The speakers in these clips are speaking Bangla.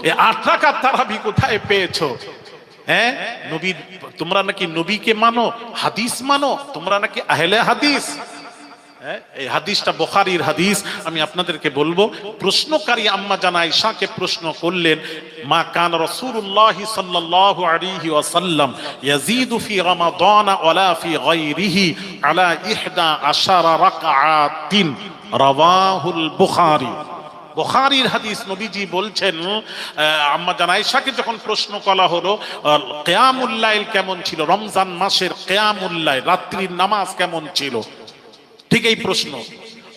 এই 8 রাকাত তারাবি কোথায় পেয়েছো? হ্যাঁ, নবী, তোমরা নাকি নবীকে মানো, হাদিস মানো, তোমরা নাকি আহলে হাদিস। এই হাদিসটা বুখারীর হাদিস। আমি আপনাদেরকে বলবো, প্রশ্নকারী আম্মা জান আয়েশাকে প্রশ্ন করলেন, মা কান রাসূলুল্লাহ সাল্লাল্লাহু আলাইহি ওয়াসাল্লাম ইয়াজিদু ফি রমাদান ওয়ালা ফি গায়রিহি আলা 11 রাকাআতিন, রাওয়াহুল বুখারী। বুখারীর হাদিস। নবীজি বলছেন, আম্মা জান আয়েশাকে যখন প্রশ্ন করা হলো কিয়ামুল লাইল কেমন ছিল, রমজান মাসের কিয়ামুল লাইল, রাত্রির নামাজ কেমন ছিল, ঠিক এই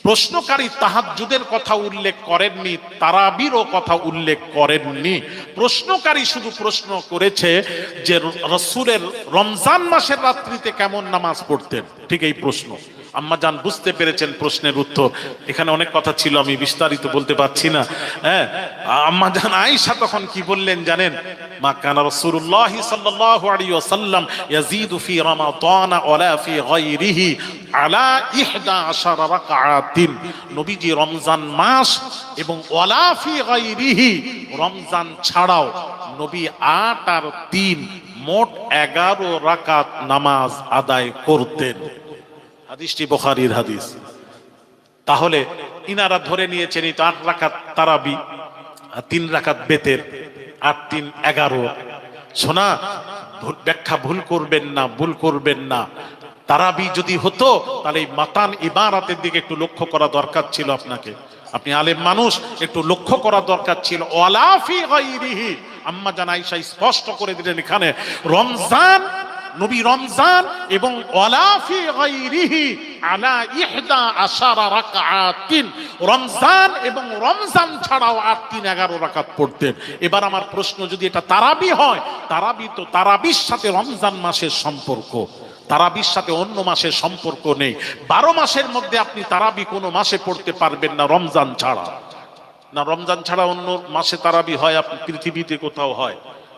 প্রশ্নকারী তাহাজ্জুদের কথা উল্লেখ করেননি, তারাবিরও কথা উল্লেখ করেননি। প্রশ্নকারী শুধু প্রশ্ন করেছে যে রাসূলের রমজান মাসের রাত্রিতে কেমন নামাজ পড়তেন, ঠিক এই প্রশ্ন। আম্মা জান বুঝতে পেরেছেন প্রশ্নের উত্তর। এখানে অনেক কথা ছিল, আমি বিস্তারিত বলতে পারছি না। হ্যাঁ, আম্মা জান আয়েশা তখন কি বললেন জানেন? মা কানা রাসূলুল্লাহ সাল্লাল্লাহু আলাইহি ওয়াসাল্লাম ইয়াজিদু ফি রমাদান ওয়ালা ফি গায়রিহি আলা 11 রাকাআতিন। নবীজি রমজান মাস এবং ওয়ালা ফি গায়রিহি, রমজান ছাড়াও নবী 8 আর 3 মোট 11 রাকাত নামাজ আদায় করতেন। হাদিসটি বুখারীর হাদিস। তাহলে ইনারা ধরে নিয়েছেন এই 8 রাকাত তারাবি, 3 রাকাত বেতের, 8 3 11। শোনা, ব্যাখ্যা ভুল করবেন না। তারাবি যদি হতো তাহলে এই মাতান ইবারাতের দিকে একটু লক্ষ্য করা দরকার ছিল আপনাকে। আপনি আলেম মানুষ, একটু লক্ষ্য করা দরকার ছিল। ওয়ালা ফি গায়রিহি, আম্মা জান আয়েশা স্পষ্ট করে দিলেন এখানে রমজান, নবী রমজান এবং ওয়ালা ফি গায়রিহি আলা 11 রাকাআতিন, রমজান এবং রমজান ছাড়াও 8 3 11 রাকাত পড়তেন। এবার আমার প্রশ্ন, যদি এটা তারাবি হয়, তারাবি তো তারাবির সাথে রমজান মাসের সম্পর্ক, তারাবির সাথে অন্য মাসের সম্পর্ক নেই। 12 মাসের মধ্যে আপনি তারাবি কোনো মাসে পড়তে পারবেন না রমজান ছাড়া। না, রমজান ছাড়া অন্য মাসে তারাবি হয়? আপনি পৃথিবীতে কোথাও হয়?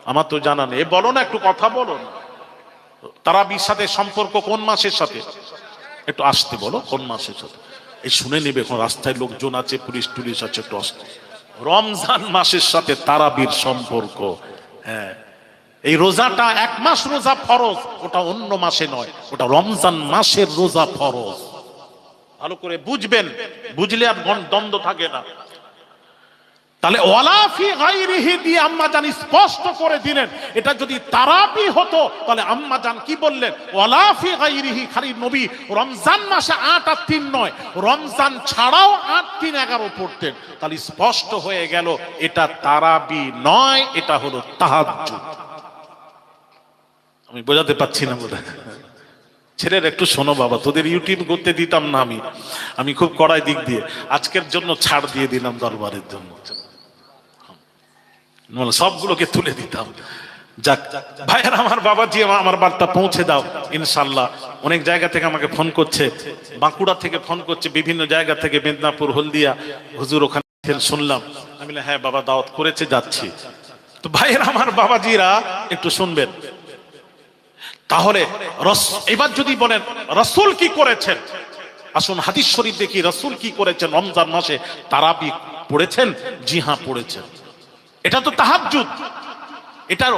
আমার তো জানা নেই। বলো না, একটু কথা বলো না। তারাবির সাথে সম্পর্ক কোন মাসের সাথে? একটু আসতে বলো, কোন মাসের সাথে? এই শুনে নেবে, এখন রাস্তায় লোকজন আছে, পুলিশ টুলিশ আছে, একটু আসতে। রমজান মাসের সাথে তারাবির সম্পর্ক। হ্যাঁ, এই রোজাটা 1 মাস রোজা ফরজ, ওটা অন্য মাসে নয়, ওটা রমজান মাসের রোজা ফরজ। ভালো করে বুঝবেন, বুঝলে আর দ্বন্দ্ব থাকে না। তাহলে ওয়ালা ফি গায়রিহি দিয়ে আম্মা জান স্পষ্ট করে দিলেন। এটা যদি তারাবি হতো তাহলে আম্মা জান কি বললেন? ওয়ালা ফি গায়রিহি, খালি নবী রমজান মাসে 8 আর 3 নয়, রমজান ছাড়াও 8 3 11 পড়তেন। তাহলে স্পষ্ট হয়ে গেল এটা তারাবি নয়, এটা হলো তাহাজ্জুদ। আমি বোঝাতে পারছি না বোধহয়। ছেলের একটু শোনো বাবা, তোদের ইউটিউব করতে দিতাম না আমি খুব কড়াই দিক দিয়ে, আজকের জন্য ছাড় দিয়ে দিলাম, দরবারের জন্য সবগুলোকে তুলে দিতাম। যাক ভাইয়ের, আমার বাবাজি, আমার বার্তা পৌঁছে দাও ইনশাল্লাহ। অনেক জায়গা থেকে আমাকে ফোন করছে, বাঁকুড়া থেকে ফোন করছে, বিভিন্ন জায়গা থেকে, মেদিনীপুর, হলদিয়া, হুজুর ওখানে শুনলাম। আমি বললাম হ্যাঁ বাবা, দাওয়াত করেছে, যাচ্ছি। তো ভাইয়ের আমার বাবাজিরা একটু শুনবেন। তাহলে এবার যদি বলেন রাসূল কি করেছেন, আসুন হাদিস শরীফ দেখি রাসূল কি করেছেন। রমজান মাসে তারাবি পড়েছেন? জি হ্যাঁ, পড়েছেন। এটা তো তাহাজ্জুদ। এটার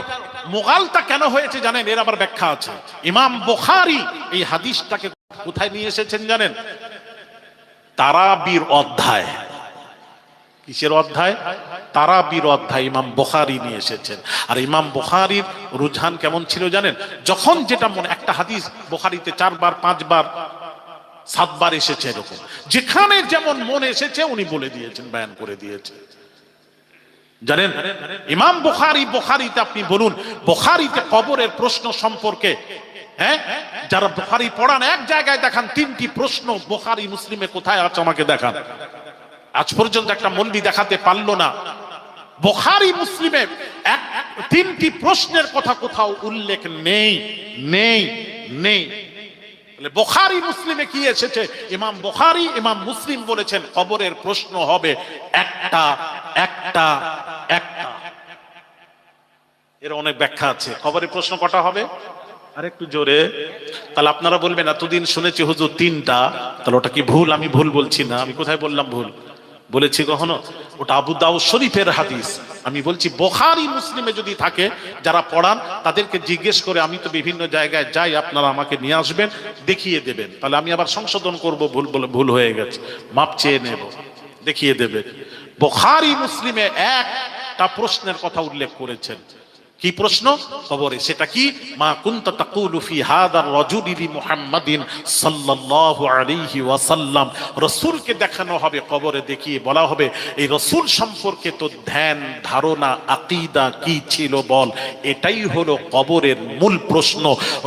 মুগালতা কেন হয়েছে জানেন? এর আবার ব্যাখ্যা আছে। ইমাম বুখারী এই হাদিসটাকে কোথায় নিয়ে এসেছেন জানেন? তারাবির অধ্যায়। কিসের অধ্যায়? তারাবির অধ্যায় ইমাম বুখারী নিয়ে এসেছেন। আর ইমাম বুখারীর রুঝান কেমন ছিল জানেন? যখন যেটা মনে, একটা হাদিস বুখারীতে 4 বার 5 বার 7 বার এসেছে, এরকম যেখানে যেমন মনে এসেছে উনি বলে দিয়েছেন, বয়ান করে দিয়েছেন। জানেন ইমাম বুখারীতে আপনি বলুন, বুখারীতে কবরের প্রশ্ন সম্পর্কে, হ্যাঁ, যারা বুখারী পড়ান, এক জায়গায় দেখান 3টি প্রশ্ন বুখারী মুসলিমে কোথায় আছে আমাকে দেখান। আজ পর্যন্ত একটা মৌলবি দেখাতে পারলো না। বুখারী মুসলিমে 3টি প্রশ্নের কথা কোথাও উল্লেখ নেই। বুখারী মুসলিমে কি এসেছে? ইমাম বুখারী, ইমাম মুসলিম বলেছেন কবরের প্রশ্ন হবে একটা। এর অনেক ব্যাখ্যা আছে। কবরের প্রশ্ন কটা হবে? আর একটু জোরে। তাহলে আপনারা বলবেন এতদিন শুনেছি হুজুর 3টা, তাহলে ওটা কি ভুল? আমি ভুল বলছি না। আমি কোথায় বললাম ভুল? বলেছি কখনো? ওটা আবু দাউদ শরীফের হাদিস। আমি বলছি বুখারী মুসলিমে যদি থাকে যারা পড়ান তাদেরকে জিজ্ঞেস করে, আমি তো বিভিন্ন জায়গায় যাই, আপনারা আমাকে নিয়ে আসবেন, দেখিয়ে দেবেন, তাহলে আমি আবার সংশোধন করব, ভুল হয়ে গেছে, মাপ চেয়ে নেব, দেখিয়ে দেবে। বুখারী মুসলিমে একটা প্রশ্নের কথা উল্লেখ করেছেন। কি প্রশ্ন? কবরে। সেটা কি? মা কুনতা তাকুলু ফি হাদার রাজুলি লি মুহাম্মাদিন সাল্লাল্লাহু আলাইহি ওয়াসাল্লাম। রাসূলকে দেখানো হবে, কবরে দেখিয়ে বলা হবে এই রাসূল সম্পর্কে তো ধ্যান ধারণা আকীদা কি ছিল বল। এটাই হলো কবরের মূল প্রশ্ন।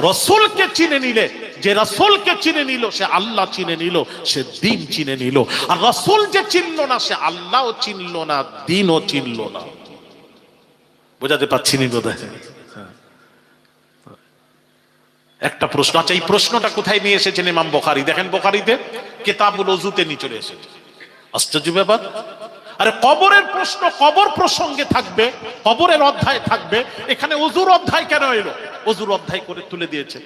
রাসূলকে চিনে নিলে, যে রাসূলকে চিনে নিল সে আল্লাহ চিনে নিল, সে দ্বীন চিনে নিল। আর রাসূল যে চিনল না সে আল্লাহও চিনল না, দ্বীনও চিনল না। বোঝাতে পারছি নি বোধ হয়? একটা প্রশ্ন। আচ্ছা, এই প্রশ্নটা কোথায় নিয়ে এসেছেন ইমাম বুখারী? দেখেন বুখারীতে কিতাবুল ওযুতে নিয়ে চলে এসেছে। আশ্চর্য ব্যাপার। আরে কবরের প্রশ্ন কবর প্রসঙ্গে থাকবে, কবরের অধ্যায় থাকবে, এখানে ওযুর অধ্যায় কেন এলো? ওযুর অধ্যায় করে তুলে দিয়েছে,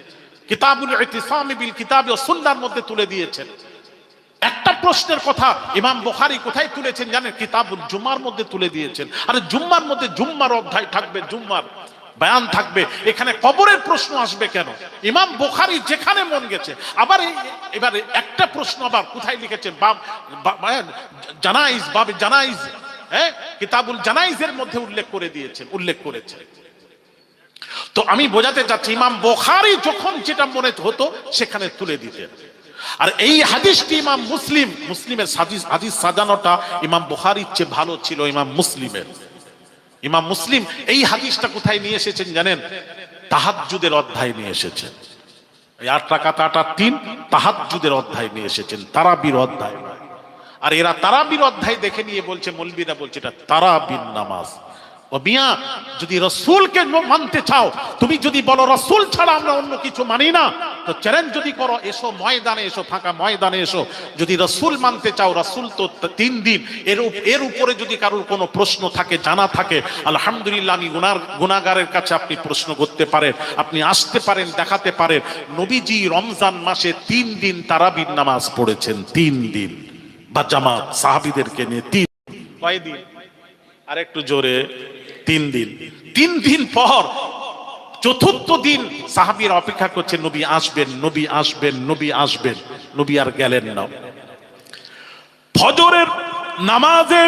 কিতাবুল ইতিসাম বিল কিতাব ওয়া সুন্নাহর মধ্যে তুলে দিয়েছেন। একটা প্রশ্নের কথা ইমাম বুখারী কোথায় তুলেছেন জানেন? কিতাবুল জুমার মধ্যে তুলে দিয়েছেন। আরে জুম্মার মধ্যে জুম্মার অধ্যায় থাকবে, জুম্মার বয়ান থাকবে, এখানে কবরের প্রশ্ন আসবে কেন? ইমাম বুখারী যেখানে মন গেছে। আবার এবারে একটা প্রশ্ন আবার কোথায় লিখেছেন? জানাইজ, বাবে জানাইজ, হ্যাঁ, কিতাবুল জানাইজের মধ্যে উল্লেখ করেছেন। তো আমি বোঝাতে চাচ্ছি ইমাম বুখারী যখন যেটা মনে হতো সেখানে তুলে দিতেন। আর এই হাদিসটি ইমাম মুসলিমের হাদিস সাজানোটা ইমাম বুখারীর চেয়ে ভালো ছিল ইমাম মুসলিমের। ইমাম মুসলিম এই হাদিসটা কোথায় নিয়ে এসেছেন জানেন? তাহাজ্জুদের অধ্যায় নিয়ে এসেছেন। এই 8 রাকাত 8 আর 3 তাহাজ্জুদের অধ্যায় নিয়ে এসেছেন, তারাবির অধ্যায়। আর এরা তারাবির অধ্যায় দেখে নিয়ে বলছে, মৌলবীরা বলছে এটা তারাবির নামাজ। ও মিয়া, যদি রাসূলকে মানতে চাও, তুমি যদি বলো রাসূল ছাড়া আমরা অন্য কিছু মানি না, তো চ্যালেঞ্জ যদি করো, এসো ময়দানে, এসো ফাঁকা ময়দানে এসো। যদি রাসূল মানতে চাও, রাসূল তো 3 দিন, এর উপরে যদি কারোর কোনো প্রশ্ন থাকে, জানা থাকে, আলহামদুলিল্লাহ, আমি গুনাহগারের কাছে আপনি প্রশ্ন করতে পারেন, আপনি আসতে পারেন, দেখাতে পারেন। নবীজি রমজান মাসে 3 দিন তারাবির নামাজ পড়েছেন, 3 দিন, বা জামাত সাহাবীদেরকে নিয়ে 3। কয় দিন? আর একটু জোরে, 3 দিন। 3 দিন পর চতুর্থ দিন সাহাবীরা অপেক্ষা করছে, নবী আসবেন, নবী আসবেন, নবী আসবেন। নবী আর গেলেন না। ফজরের নামাজে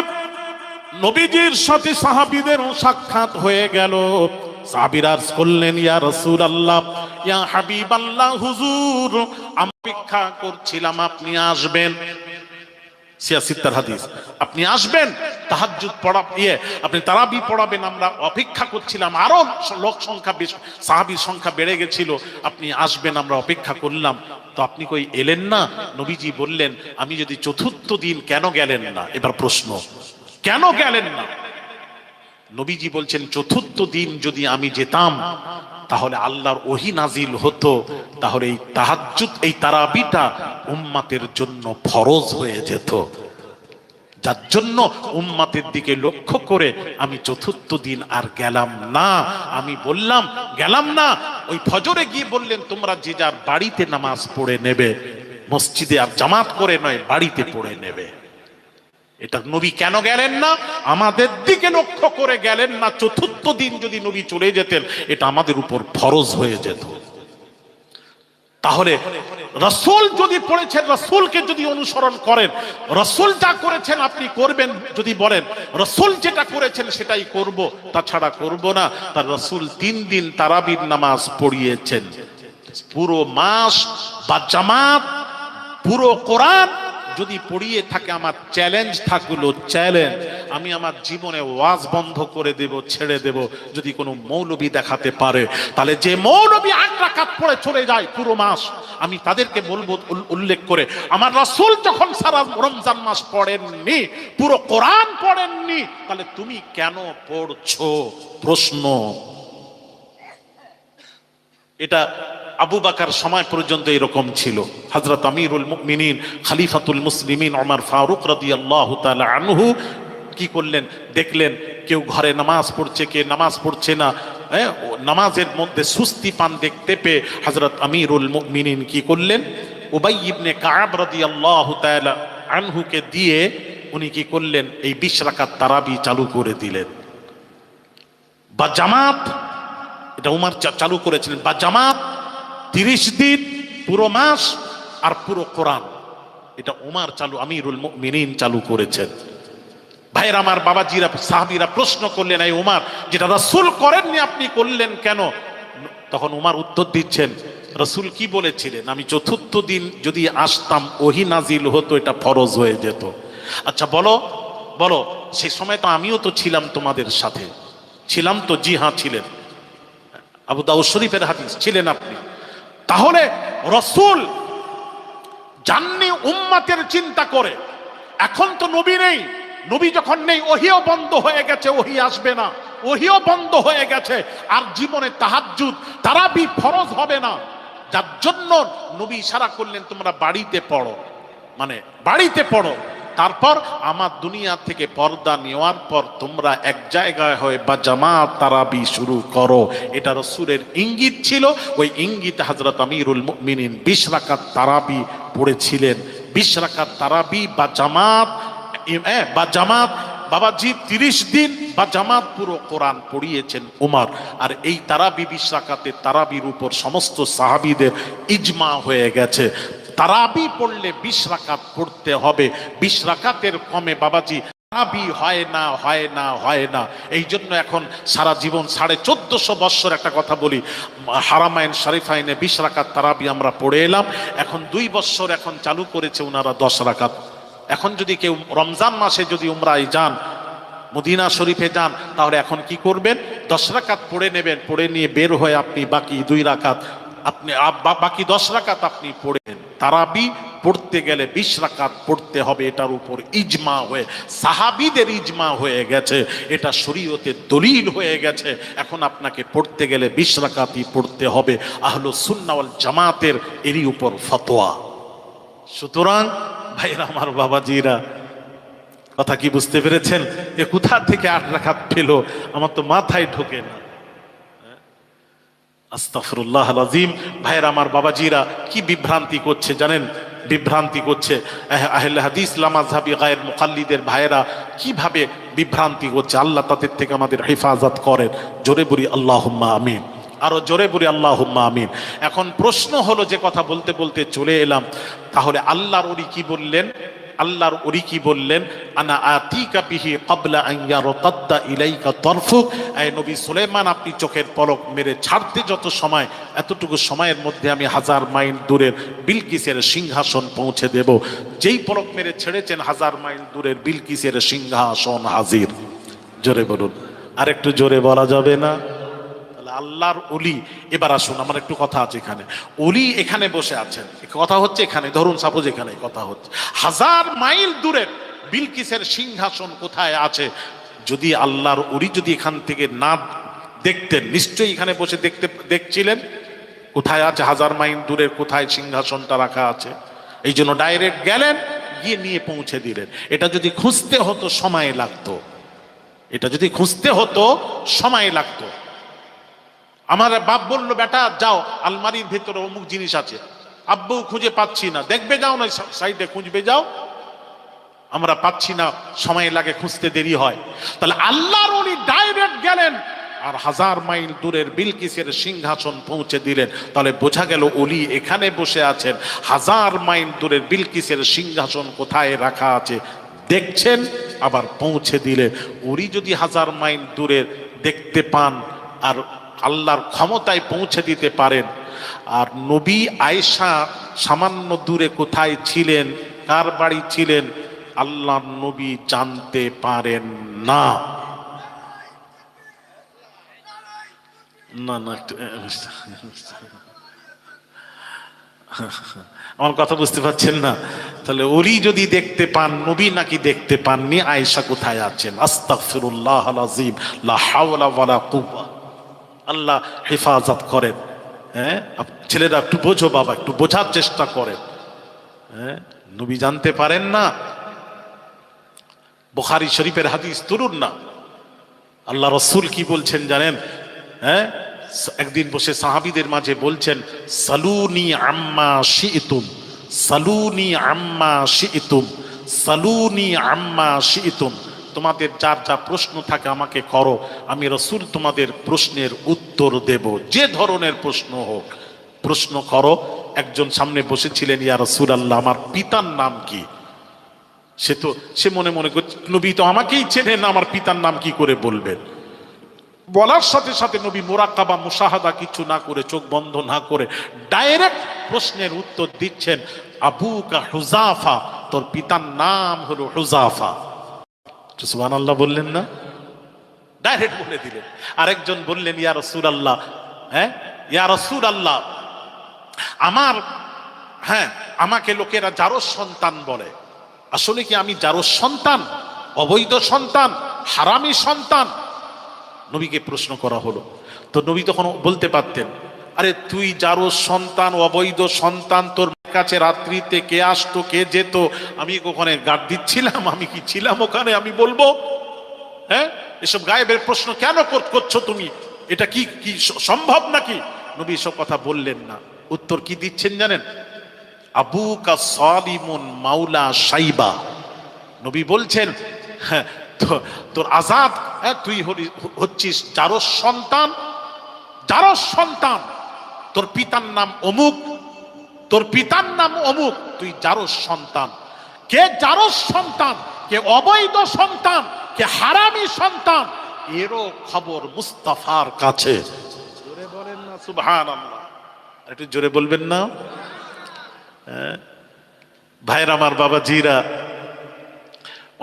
নবীজির সাথে সাহাবীদেরও সাক্ষাৎ হয়ে গেল। সাহাবীরা বললেন, ইয়া রাসূলুল্লাহ, ইয়া হাবিবাল্লাহ, হুজুর অপেক্ষা করছিলাম আপনি আসবেন। সিয়াসিত্তার হাদিস, আপনি আসবেন, তাহাজ্জুদ পড়া আপনি তারাবি পড়াবেন, আমরা অপেক্ষা করছিলাম। আরো লোক সংখ্যা বেশি, সাহাবীর সংখ্যা বেড়ে গেছিল, আপনি আসবেন, আমরা অপেক্ষা করলাম। তো আপনি কই এলেন না? নবীজি বললেন, আমি যদি চতুর্থ দিন কেন গেলেন না? এবার প্রশ্ন, কেন গেলেন না? নবীজি বলছেন, চতুর্থ দিন যদি আমি যেতাম তাহলে আল্লাহর ওহী নাজিল হতো, তাহলে এই তাহাজ্জুদ, এই তারাবিটা উম্মতের জন্য ফরজ হয়ে যেত। যার জন্য উম্মতের দিকে লক্ষ্য করে আমি চতুর্থ দিন আর গেলাম না। আমি বললাম গেলাম না, ওই ফজরে গিয়ে বললেন, তোমরা যে যার বাড়িতে নামাজ পড়ে নেবে, মসজিদে আর জামাত করে নয়, বাড়িতে পড়ে নেবে। এটা নবী কেন গেলেন না? আমাদের দিকে লক্ষ্য করে গেলেন না। চতুর্থ দিন যদি নবী চলে যেতেন, এটা আমাদের উপর ফরজ হয়ে যেত। তাহলে রাসূল যদি পড়েছেন, রাসূলকে যদি অনুসরণ করেন, রাসূল যা করেছেন আপনি করবেন, যদি বলেন রাসূল যেটা করেছেন সেটাই করব, তাছাড়া করব না। তার রাসূল 3 দিন তারাবির নামাজ পড়িয়েছেন। পুরো মাস বা জামাত, পুরো কোরআন যদি পড়িয়ে থাকে, আমার চ্যালেঞ্জ থাকলো, চ্যালেঞ্জ, আমি আমার জীবনে ওয়াজ বন্ধ করে দেব, ছেড়ে দেব, যদি কোনো মৌলবী দেখাতে পারে। তাহলে যে মৌলবী 8 রাকাত পড়ে চলে যায় পুরো মাস, আমি তাদেরকে বলবো উল্লেখ করে, আমার রাসূল যখন সারা রমজান মাস পড়েননি, পুরো কোরআন পড়েননি, তাহলে তুমি কেন পড়ছো? প্রশ্ন। এটা আবু বকর সময় পর্যন্ত এরকম ছিল। হযরত আমিরুল মুমিনিন খলিফাতুল মুসলিমিন ওমর ফারুক রাদিয়াল্লাহু তাআলা আনহু কি করলেন? দেখলেন কেউ ঘরে নামাজ পড়ছে, কে নামাজ পড়ছে না, নামাজের মধ্যে সুস্তি পান দেখতে পেয়ে হযরত আমিরুল মুমিনিন কি করলেন? উবাই ইবনে কাব রাদিয়াল্লাহু তাআলা আনহুকে দিয়ে উনি কি করলেন? এই 20 রাকাত তারাবি চালু করে দিলেন। বা জামাত, এটা উমর চালু করেছিলেন, বা জামাত 30 দিন, পুরো মাস আর পুরো কোরআন, এটা উমর আমিরুল মুমিনিন চালু করেছেন। ভাইয়ের আমার, বাবাজিরা, সাহাবীরা প্রশ্ন করলেন, এই উমর, যেটা রাসূল করেননি আপনি করলেন কেন? তখন উমর উত্তর দিচ্ছেন, রাসূল কি বলেছিলেন, আমি চতুর্থ দিন যদি আসতাম ওহী নাজিল হতো, এটা ফরজ হয়ে যেত। আচ্ছা বলো বলো, সেই সময় তো আমিও তো ছিলাম তোমাদের সাথে, ছিলাম তো? জি হ্যাঁ ছিলেন। আবু দাউদ শরীফের হাদিস, ছিলেন আপনি। তাহলে রাসূল জাননি উম্মতের চিন্তা করে, এখন তো নবী নেই, নবী যখন নেই ওহিও বন্ধ হয়ে গেছে, ওহি আসবে না, ওহিও বন্ধ হয়ে গেছে, আর জীবনে তাহাজ্জুদ তারাবি ফরজ হবে না, যার জন্য নবী ইশারা করলেন তোমরা বাড়িতে পড়ো, মানে বাড়িতে পড়ো। তারপর আমার দুনিয়া থেকে পর্দা নেওয়ার পর তোমরা এক জায়গায় হয়ে বা জামাত তারাবি শুরু করো, এটা রাসূলের ইঙ্গিত ছিল। ওই ইঙ্গিতে হযরত আমিরুল মুমিনিন 20 রাকাত তারাবি পড়েছিলেন। 20 রাকাত তারাবি বা জামাত বাবাজি 30 দিন বা জামাত পুরো কোরআন পড়িয়েছেন উমর। আর এই তারাবি 20 রাকাতের তারাবির উপর সমস্ত সাহাবীদের ইজমা হয়ে গেছে। তারাবি পড়লে 20 রাকাত পড়তে হবে, 20 রাকাতের কমে বাবাজি তারাবি হয় না, হয় না, হয় না। এই জন্য এখন সারা জীবন 1450 বছর, একটা কথা বলি, হারামাইন শরীফাইনে 20 রাকাত তারাবি আমরা পড়ে এলাম। এখন 2 বছর এখন চালু করেছে ওনারা 10 রাকাত। এখন যদি কেউ রমজান মাসে যদি উমরায় যান, মদিনা শরীফে যান, তাহলে এখন কি করবেন? 10 রাকাত পড়ে নেবেন, পড়ে নিয়ে বের হয়ে আপনি বাকি 2 রাকাত, আপনি বাকি 10 রাকাত আপনি পড়েন। তারাবি পড়তে গেলে 20 রাকাত পড়তে হবে, এটার উপর ইজমা হয়ে, সাহাবীদের ইজমা হয়ে গেছে, এটা শরীয়তের দলিল হয়ে গেছে। এখন আপনাকে পড়তে গেলে 20 রাকাতই পড়তে হবে। আহলুস সুন্নাহ ওয়াল জামাতের এরই উপর ফতোয়া। সুতরাং ভাইরা আমার, বাবাজিরা, কথা কি বুঝতে পেরেছেন? এ কোথা থেকে 8 রাকাত পেল, আমার তো মাথায় ঢোকে না। আস্তাগফিরুল্লাহ আল আযীম। ভাইরা আমার, বাবাজিরা, কি বিভ্রান্তি করছে জানেন? বিভ্রান্তি করছে আহলে হাদিস লামাযহাবি গায়র মুকাল্লিদের ভাইরা, কিভাবে বিভ্রান্তি করছে। আল্লাহ তাদের থেকে আমাদের হেফাজত করেন। জোরে বলি আল্লাহুম্মা আমিন, আরো জোরে বলি আল্লাহুম্মা আমিন। এখন প্রশ্ন হলো, যে কথা বলতে বলতে চলে এলাম, তাহলে আল্লাহর ওলি কি বললেন? আল্লাহর ওলি কি বললেন? আনা আতিকা বিহি ক্বাবলা আন ইয়ারতাদ্দা ইলাইকা তারফুক। এই নবী সুলাইমান, আপনি চোখের পলক মেরে ছাড়তে যত সময়, এতটুকু সময়ের মধ্যে আমি 1000 মাইল দূরের বিলকিসের সিংহাসন পৌঁছে দেব। যেই পলক মেরে ছেড়েছেন, 1000 মাইল দূরের বিলকিসের সিংহাসন হাজির। জোরে বলুন, আর একটু জোরে বলা যাবে না? আল্লাহর ওলি। এবার আসুন, আমার একটু কথা আছে এখানে। ওলি এখানে বসে আছেন, কথা হচ্ছে এখানে, ধরুন সাপোজ এখানে কথা হচ্ছে, 1000 মাইল দূরের বিলকিসের সিংহাসন কোথায় আছে? যদি আল্লাহর ওলি যদি এখান থেকে না দেখতেন, নিশ্চয়ই এখানে বসে দেখছিলেন কোথায় আছে, 1000 মাইল দূরের কোথায় সিংহাসনটা রাখা আছে। এই জন্য ডাইরেক্ট গেলেন, গিয়ে নিয়ে পৌঁছে দিলেন। এটা যদি খুঁজতে হতো সময় লাগতো, এটা যদি খুঁজতে হতো সময় লাগতো। আমার বাপ বললো, বেটা যাও, আলমারির ভেতরে অমুক জিনিস আছে। আব্বু খুঁজে পাচ্ছি না, দেখবে যাও না, সাইডে খুঁজবে যাও, আমরা পাচ্ছি না, সময় লাগে, খুঁজতে দেরি হয়। তাহলে আল্লাহর ওলি ডাইরেক্ট গেলেন আর 1000 মাইল দূরের বিলকিসের সিংহাসন পৌঁছে দিলেন। তাহলে বোঝা গেল ওলি এখানে বসে আছেন, 1000 মাইল দূরের বিলকিসের সিংহাসন কোথায় রাখা আছে দেখছেন, আবার পৌঁছে দিলে। ওলি যদি 1000 মাইল দূরের দেখতে পান আর আল্লাহর ক্ষমতায় পৌঁছে দিতে পারেন, আর নবী আয়েশা সামান্য দূরে কোথায় ছিলেন, কার বাড়ি ছিলেন, আল্লাহর নবী জানতে পারেন না। না না, আমার কথা বুঝতে পারছেন না? তাহলে ওলি যদি দেখতে পান, নবী নাকি দেখতে পাননি, আয়েশা কোথায় আছেন? আস্তাগফিরুল্লাহ আল আযীম, লা হাওলা ওয়ালা কুওয়া। আল্লাহ হেফাজত করেন। হ্যাঁ, ছেলেরা একটু বোঝো বাবা, একটু বোঝার চেষ্টা করেন। হ্যাঁ, নবী জানতে পারেন না? বুখারী শরীফের হাদিস তরুণ না, আল্লাহ রাসূল কি বলছেন জানেন? হ্যাঁ, একদিন বসে সাহাবীদের মাঝে বলছেন, সালুনি আম্মা শিইতুম, সালুনি আম্মা শিইতুম, সালুনি আম্মা শিইতুম। তোমাদের যার যা প্রশ্ন থাকে আমাকে করো, আমি রাসূল তোমাদের প্রশ্নের উত্তর দেব, যে ধরনের প্রশ্ন হোক প্রশ্ন করো। একজন সামনে বসেছিলেন, ইয়া রাসূলুল্লাহ আমার পিতার নাম কি? সে মনে মনে করছে নবী তো আমাকেই চেনেন, আমার পিতার নাম কি করে বলবেন? বলার সাথে সাথে নবী মুরাকাবা মুশাহাদা কিছু না করে, চোখ বন্ধ না করে ডাইরেক্ট প্রশ্নের উত্তর দিচ্ছেন, আবুকা হুযাফা, তোর পিতার নাম হলো হুযাফা। সুবহানাল্লাহ বললেন না? ডাইরেক্ট বলে দিলেন। আরেকজন বললেন, ইয়া রাসূলুল্লাহ, ইয়া রাসূলুল্লাহ আমাকে লোকেরা জারজ সন্তান বলে, আসলে কি আমি জারজ সন্তান, অবৈধ সন্তান, হারামি সন্তান? নবীকে প্রশ্ন করা হলো। তো নবী তখন বলতে পারতেন, আরে তুই জারজ সন্তান, অবৈধ সন্তান, তোর কাছে রাত্রিতে কে আসতো কে যেত, আমি ওখানে গার্ড দিচ্ছিলাম, আমি কি ছিলাম ওখানে আমি বলবো? এসব গায়েবের প্রশ্ন কেন করছো তুমি? এটা কি কি সম্ভব নাকি? নবী এসব কথা বললেন না। উত্তর কি দিচ্ছেন জানেন? আবুকা সালিমুন মাওলা সাইবা। নবী বলছেন, তোর আজাদ, তুই হচ্ছিস জারজ সন্তান, জারজ সন্তান, তোর পিতার নাম অমুক, তোর পিতার নাম অমুক, তুই জারজ সন্তান। কে জারজ সন্তান, কে অবৈধ সন্তান, কে হারামি সন্তান, এরও খবর মুস্তাফার কাছে। জোরে বলেন না সুবহানাল্লাহ, একটু জোরে বলবেন না? ভাইরা আমার, বাবাজিরা,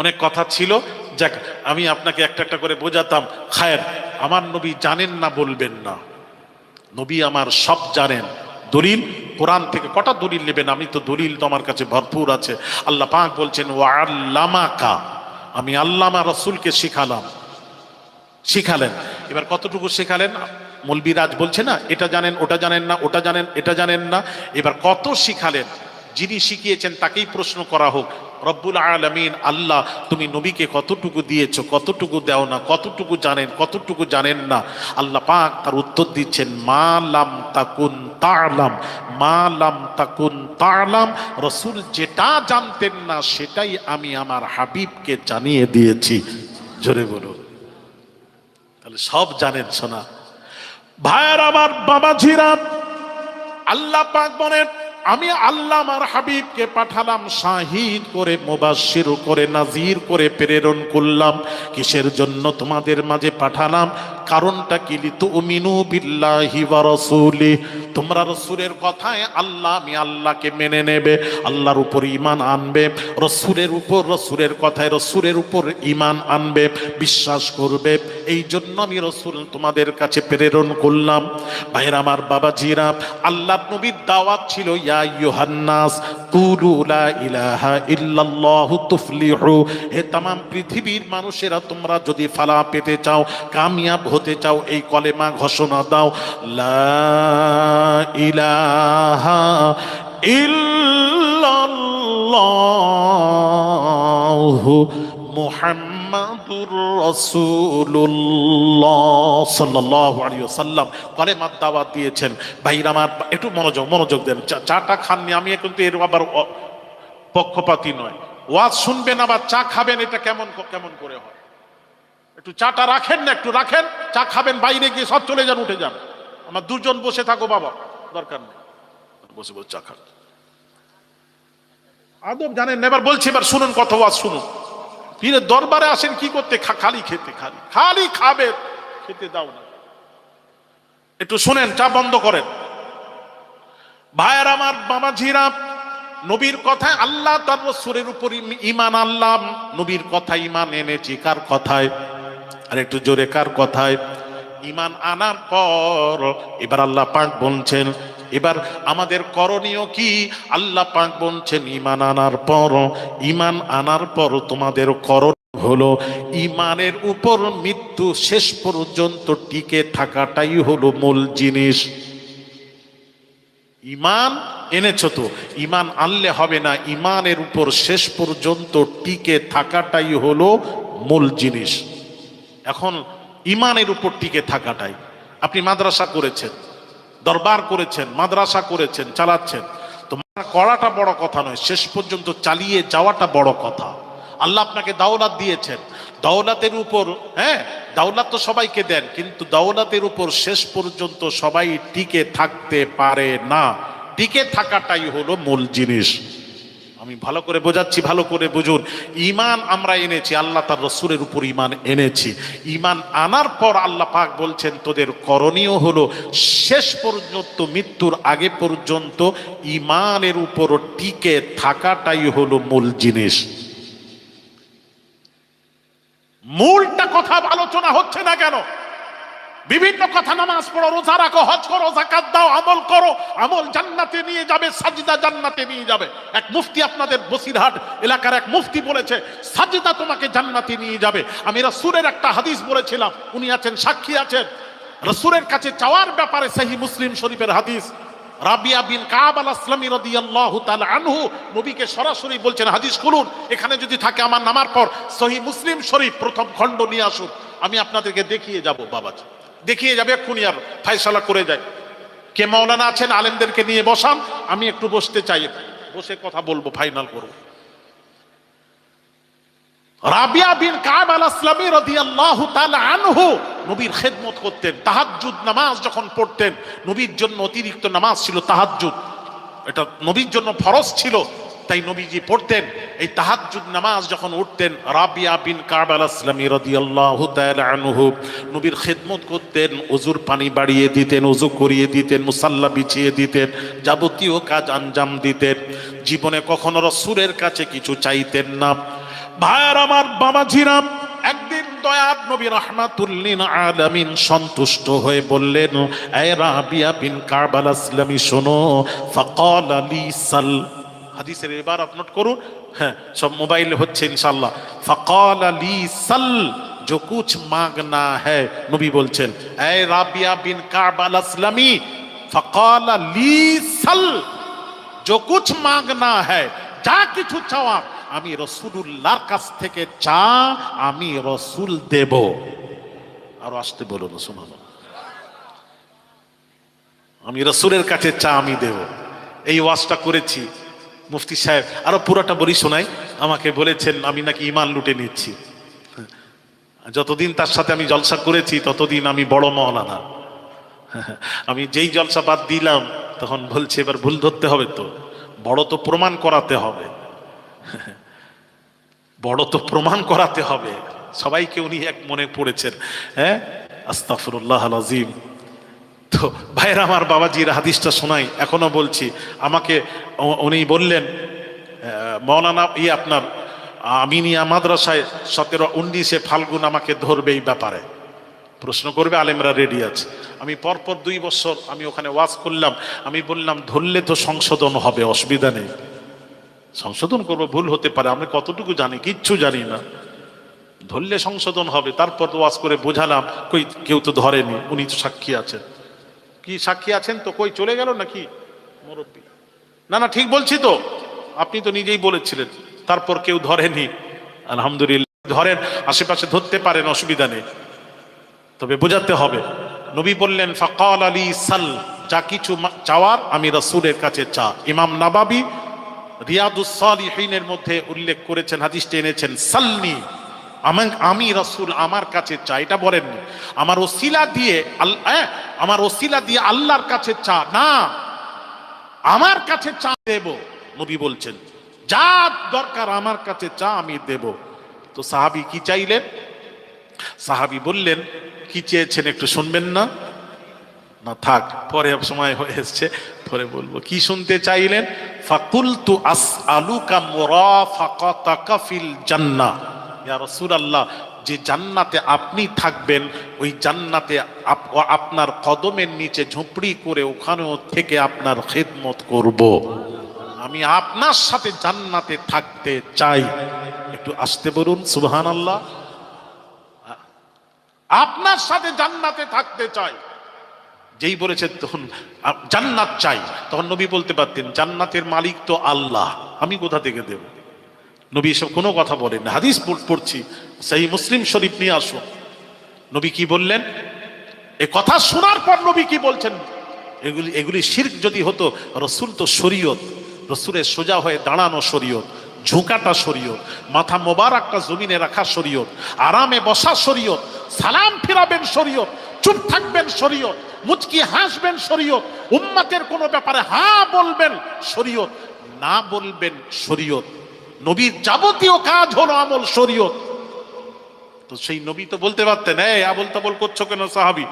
অনেক কথা ছিল, যাক আমি আপনাকে একটা একটা করে বোঝাতাম। খায়ের, আমার নবী জানেন না বলবেন না, নবী আমার সব জানেন। দলিল কোরআন থেকে কটা দলিল নেবেন? আমি তো দলিল তো আমার কাছে ভরপুর আছে। আল্লাহ পাক বলছেন, ওয়া আল্লামাকা, আমি আল্লামা রাসূলকে শিখালেন। এবার কতটুকু শিখালেন? মৌলবীরাজ বলছে না, এটা জানেন ওটা জানেন না, ওটা জানেন এটা জানেন না। এবার কত শিখালেন? যিনি শিখিয়েছেন তাকেই প্রশ্ন করা হোক, রব্বুল আলামিন আল্লাহ তুমি নবীকে কতটুকু দিয়েছো, কতটুকু দাও না, কতটুকু জানেন, কতটুকু জানেন না। আল্লাহ পাক তার উত্তর দিচ্ছেন, মা লাম তাকুন তা'লাম, মা লাম তাকুন তা'লাম, রাসূল যেটা জানতেন না সেটাই আমি আমার হাবিবকে জানিয়ে দিয়েছি। জোরে বলুন। তাহলে সব জানেন। শোনা ভাইয়ের আমার, বাবাজিরা, আল্লাহ পাক বলেন, আমি আল্লাহ আমার হাবিবকে পাঠালাম শাহিদ করে, মুবাশশির করে, নাজির করে প্রেরণ করলাম। কিসের জন্য তোমাদের মাঝে পাঠালাম? কারণটা কি? লিতুমিনু বিল্লাহি ওয়া রাসূলি, তোমরা রাসূলের কথায় আল্লাহ, আমি আল্লাহকে মেনে নেবে, আল্লাহর উপর ঈমান আনবে, রাসূলের উপর, রাসূলের কথায় রাসূলের উপর ঈমান আনবে, বিশ্বাস করবে। এই জন্য আমি রাসূল তোমাদের কাছে প্রেরণ করলাম। ভাইরা আমার, বাবাজিরা, আল্লাহর নবীর দাওয়াত ছিল, ইয়া আইয়ুহান নাস কুলু লা ইলাহা ইল্লাল্লাহু তুফলিহু, হে তামাম পৃথিবীর মানুষেরা, তোমরা যদি ফালাহ পেতে চাও, কামিয়াব হতে চাও, এই কলেমা ঘোষণা দাও, লা ইলাহা ইল্লাল্লাহু মুহাম্মাদুর রাসূলুল্লাহ সাল্লাল্লাহু আলাইহি ওয়াসাল্লাম কলেমার দাওয়াত দিয়েছেন। ভাইরা আমার, একটু মনোযোগ দেন। চাটা খাননি, আমি কিন্তু এর আবার পক্ষপাতী নয়। ওয়াজ শুনবেন আবার চা খাবেন, এটা কেমন করে হয়? একটু চাটা রাখেন না, একটু রাখেন, চা খাবেন, বাইরে গিয়ে সব চলে যান, উঠে যান। আমার দুজন বসে থাকো বাবা, দরকার নেই, বসে চা খান। আদব জানেন। এবার বলছি, এবার শুনুন কথা, ওয়াজ শুনুন। পীরের দরবারে আসেন কি করতে? খালি খেতে, খালি খাবে, খেতে দাও না। একটু শুনেন, চা বন্ধ করেন। ভাইয়ের আমার, বাবাজিরা, নবীর কথায় আল্লাহ তার রাসূলের উপর ঈমান আনলাম। নবীর কথায় ঈমান এনেছি। কার কথায়? আর একটু জোরে, কার কথায়? ঈমান আনার পর এবার আল্লাহ পাক বলছেন, এবার আমাদের করণীয় কি? আল্লাহ পাক বলছেন, ঈমান আনার পর তোমাদের করণীয় হলো ঈমানের উপর মৃত্যু শেষ পর্যন্ত টিকে থাকাটাই হলো মূল জিনিস। ঈমান এনেছো তো, ঈমান আনলে হবে না, ঈমানের উপর শেষ পর্যন্ত টিকে থাকাটাই হলো মূল জিনিস। এখন ঈমানের উপর টিকে থাকাটাই, আপনি মাদ্রাসা করেছেন, দরবার করেছেন, মাদ্রাসা করেছেন, চালাচ্ছেন, তো করাটা বড় কথা নয়, শেষ পর্যন্ত চালিয়ে যাওয়াটা বড় কথা। আল্লাহ আপনাকে দাওলাত দিয়েছেন, দৌলতের উপর, হ্যাঁ দৌলত তো সবাইকে দেন, কিন্তু দৌলতের উপর শেষ পর্যন্ত সবাই টিকে থাকতে পারে না। টিকে থাকাটাই হলো মূল জিনিস। আমি ভালো করে বোঝাচ্ছি, ভালো করে বুঝুন। ঈমান আমরা এনেছি, আল্লাহ তার রাসূলের উপর ঈমান এনেছি। ঈমান আনার পর আল্লাহ পাক বলছেন তোদের করণীয় হলো শেষ পর্যন্ত, মৃত্যুর আগে পর্যন্ত ঈমানের উপর টিকে থাকাটাই হলো মূল জিনিস। মূলটা কথা আলোচনা হচ্ছে না কেন? বিভিন্ন কথা, নামাজ পড়ো, রোজা রাখো, হজ করো, যাকাত দাও, আমল করো, আমল জান্নাতে নিয়ে যাবে, সাজদা জান্নাতে নিয়ে যাবে। এক মুফতি আপনাদের বসিরহাট এলাকার এক মুফতি বলেছে সাজদা তোমাকে জান্নাতে নিয়ে যাবে। আমি রাসূলের একটা হাদিস বলেছিলাম, উনি আছেন, সাক্ষী আছেন, রাসূলের কাছে চাওয়ার ব্যাপারে সহিহ মুসলিম শরীফের হাদিস। রাবিয়া বিন কাব আল আসলামী রাদিয়াল্লাহু তাআলা আনহু নবীকে সরাসরি বলছেন, হাদিস খুলুন, এখানে যদি থাকে আমার নামার পর সহিহ মুসলিম শরীফ প্রথম খণ্ড নিয়ে আসুন, আমি আপনাদেরকে দেখিয়ে যাব। বাবাজি দেখিয়ে যাবে, এক্ষুনি আর ফায়সালা করে যায়। কে মাওলানা আছেন আলেমদেরকে নিয়ে বসান, আমি একটু বসতে চাই, বসে কথা বলবো, ফাইনাল করব। রাবিয়া বিন কাব আল আসলামী রাদিয়াল্লাহু তাআলা আনহু নবীর খেদমত করতেন। তাহাজ্জুদ নামাজ যখন পড়তেন, নবীর জন্য অতিরিক্ত নামাজ ছিল তাহাজ্জুদ, এটা নবীর জন্য ফরজ ছিল, তাই নবীজি পড়তেন। এই তাহাজ্জুদ নামাজ যখন উঠতেন, রাবিয়া বিন কাব আল আসলামী রাদিয়াল্লাহু তাআলা আনহু নবীর খেদমত করতেন, ওযুর পানি বাড়িয়ে দিতেন, ওযু করিয়ে দিতেন, মুসাল্লা বিছিয়ে দিতেন, যাবতীয় কাজ আঞ্জাম দিতেন। জীবনে কখনো রাসূলের কাছে কিছু চাইতেন না। ভাইয়ার আমার, বাবাজিরা, একদিন দয়ার নবী রাহমাতুল লিল আলামিন সন্তুষ্ট হয়ে বললেন, এ রাবিয়া বিন কাব আল আসলামী শোনো, ফাকালা লি সাল, হাদিসের ইবারত নোট করুন, হ্যাঁ সব মোবাইলে হচ্ছে ইনশাআল্লাহ। ফাকালা লি সাল, जो कुछ मांगना है, নবী বলছেন, এ রাবিয়া বিন কাব আল আসলামী, ফাকালা লি সাল, जो कुछ मांगना है, যা কিছু চাওয়া আমি রাসূলুল্লাহর কাছ থেকে চা, আমি রাসূল দেব। আর আসতে বলুন সুবহানাল্লাহ, আমি রাসূলের কাছে চা আমি দেব। এই ওয়াজটা করেছি মুফতি সাহেব, আরো পুরোটা বলি শোনাই। আমাকে বলেছেন আমি নাকি ঈমান লুটে নিচ্ছি। যতদিন তার সাথে আমি জলসা করেছি ততদিন আমি বড় মাওলানা। আমি যেই জলসা বাদ দিলাম তখন বলছে এবার ভুল ধরতে হবে, তো বড় তো প্রমাণ করাতে হবে, বড় তো প্রমাণ করাতে হবে। সবাইকে উনি এক মনে পড়েছেন। হ্যাঁ, আস্তাগফিরুল্লাহ আল আযীম। তো ভাইরা আমার, বাবাজির হাদিসটা শোনাই, এখনো বলছি। আমাকে উনি বললেন, মাওলানা আপনার আমিনিয়া মাদ্রাসায় 17-19 ফাল্গুন আমাকে ধরবে, এই ব্যাপারে প্রশ্ন করবে, আলেমরা রেডি আছে। আমি পরপর 2 বছর আমি ওখানে ওয়াজ করলাম। আমি বললাম ধরলে তো সংশোধন হবে, অসুবিধা নেই, সংশোধন করবো, ভুল হতে পারে, আমরা কতটুকু জানি, কিচ্ছু জানি না, ধরলে সংশোধন হবে। তারপর ওয়াজ করে বোঝালাম, কই কেউ তো ধরেনি, উনি তো সাক্ষী আছেন। কি সাক্ষী আছেন তো, কই চলে গেল নাকি মুরব্বী? না না, ঠিক বলছি তো, আপনি তো নিজেই বলেছিলেন। তারপর কেউ ধরেনি, আলহামদুলিল্লাহ। ধরেন, আশেপাশে ধরতে পারেন, অসুবিধা নেই, তবে বোঝাতে হবে। নবী বললেন, ফাকাল আলী সাল, যা কিছু চাওয়ার আমি রাসূলের কাছে চা। ইমাম নাবাবী রিয়াদুস সালিহিনের মধ্যে উল্লেখ করেছেন, হাদিসটা এনেছেন, সালনি, আমি রাসূল আমার কাছে চা, এটা বলেননি আমার ওসিলা দিয়ে আমার ওসিলা দিয়ে আল্লাহর কাছে চা, না আমার কাছে চা দেব। নবী বলছেন যা দরকার আমার কাছে চা, আমি দেব। তো সাহাবী কি চাইলেন? সাহাবী বললেন, কি চেয়েছেন একটু শুনবেন না? না থাক, পরে সময় হয়ে এসছে, পরে বলবো। কি শুনতে চাইলেন? ফাকুলতু আসআলুকা মুরাফাকাতাকা ফিল জান্নাহ, ইয়া রাসূলুল্লাহ, যে জান্নাতে আপনি থাকবেন, ওই জান্নাতে আপনার কদমের নিচে ঝুপড়ি করে ওখানেও থেকে আপনার খেদমত করব, আমি আপনার সাথে জান্নাতে থাকতে চাই। একটু আসতে বলুন সুবহানাল্লাহ। আপনার সাথে জান্নাতে থাকতে চাই, যেই বলেছেন তখন জান্নাত চাই, তখন নবী বলতে পারতেন জান্নাতের মালিক তো আল্লাহ, আমি কোথা থেকে দেব? নবী এসব কোনো কথা বলেন না। হাদিস পড়ছি, সহিহ মুসলিম শরীফ নিয়ে আসুন। নবী কি বললেন? এ কথা শোনার পর নবী কি বলছেন? এগুলি শিরক যদি হতো, রসুল তো শরীয়ত, রসুলের সোজা হয়ে দাঁড়ানো শরীয়ত, ঝুঁকাটা শরীয়ত, মাথা মোবারকটা জমিনে রাখা শরীয়ত, আরামে বসা শরীয়ত, সালাম ফিরাবেন শরীয়ত, চুপ থাকবেন শরীয়ত, মুচকি হাসবেন শরীয়ত, উম্মতের কোনো ব্যাপারে হ্যাঁ বলবেন শরীয়ত, না বলবেন শরীয়ত। নবীর যাবতীয় কাজ হলো আমল শরীয়ত। তো সেই নবী তো বলতে পারতেন, এই আবল তাবল করছো কেন সাহাবী,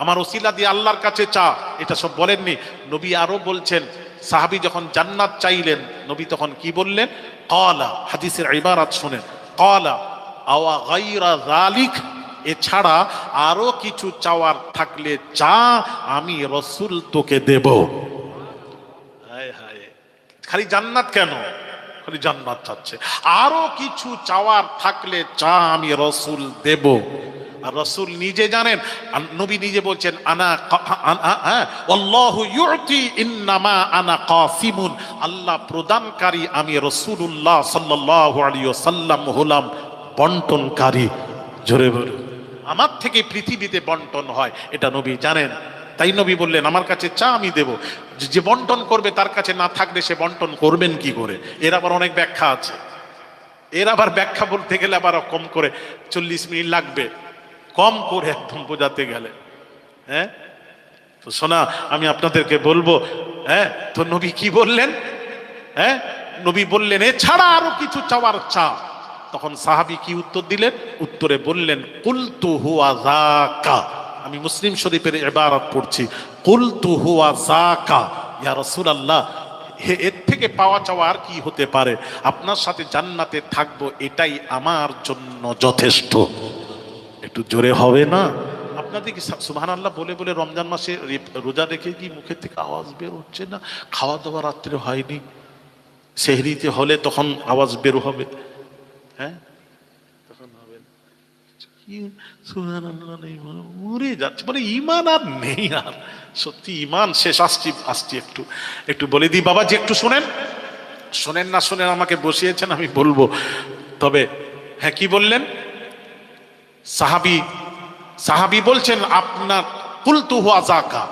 আমার ওসিলা দিয়ে আল্লাহর কাছে চা, এটা সব বলেননি। নবী আরো বলছেন, সাহাবী যখন জান্নাত চাইলেন, নবী তখন কি বললেন? ক্বালা, হাদিসের ইবারাত শুনেন, ক্বালা আওয়া গায়রা যালিক, এছাড়া আরো কিছু চাওয়ার থাকলে চা, আমি রাসূল তোকে দেব। হায় হায়, খালি জান্নাত কেন, খালি জান্নাত চাচ্ছে, আরো কিছু চাওয়ার থাকলে চা, আমি রাসূল দেব। আর রাসূল নিজে জানেন, নবী নিজে বলছেন, আনা আল্লাহু ইউতি ইন্নামা আনা কাসিমুন, আল্লাহ প্রদানকারী, আমি রাসূলুল্লাহ সাল্লাল্লাহু আলাইহি ওয়াসাল্লাম হলাম বন্টনকারী। জোরে বলুন, আমার থেকে পৃথিবীতে বন্টন হয়, এটা নবী জানেন। তাই নবী বললেন, আমার কাছে চা, আমি দেব। যে বন্টন করবে তার কাছে না থাকলে সে বন্টন করবেন কি করে? এর আবার অনেক ব্যাখ্যা আছে, এর আবার ব্যাখ্যা বলতে গেলে আবার কম করে 40 মিনিট লাগবে, কম করে একদম বোঝাতে গেলে। হ্যাঁ, তো শোনা, আমি আপনাদেরকে বলবো, হ্যাঁ, তো নবী কি বললেন? হ্যাঁ, নবী বললেন এছাড়া আরো কিছু চাওয়ার চা। তখন সাহাবী কি উত্তর দিলেন? উত্তরে বললেন, কুলতু হুয়া যাকা, আমি মুসলিম শরীফের ইবারত পড়ছি, কুলতু হুয়া যাকা, ইয়া রাসূলুল্লাহ, এর থেকে পাওয়া চাওয়া আর কি হতে পারে? আপনার সাথে জান্নাতে থাকবো, এটাই আমার জন্য যথেষ্ট। একটু জোরে হবে না? আপনাদের কি সুবহানাল্লাহ বলে বলে রমজান মাসে রোজা রেখে কি মুখের থেকে আওয়াজ বের হচ্ছে না? খাওয়া দাওয়া রাত্রে হয়নি, সেহরিতে হলে তখন আওয়াজ বের হবে। হ্যাঁ, তখন হবে কি সুবহানাল্লাহ নেই, মরে যাচ্ছে, মানে ঈমান আর নেই, আর সত্যি ঈমান শেষ। আসছি একটু একটু বলে দিই বাবা, যে একটু শুনেন, শোনেন না শোনেন, আমাকে বসিয়েছেন, আমি বলবো। তবে হ্যাঁ, কি বললেন সাহাবী বলছেন, আপনার কুলতু হুয়া যাকা,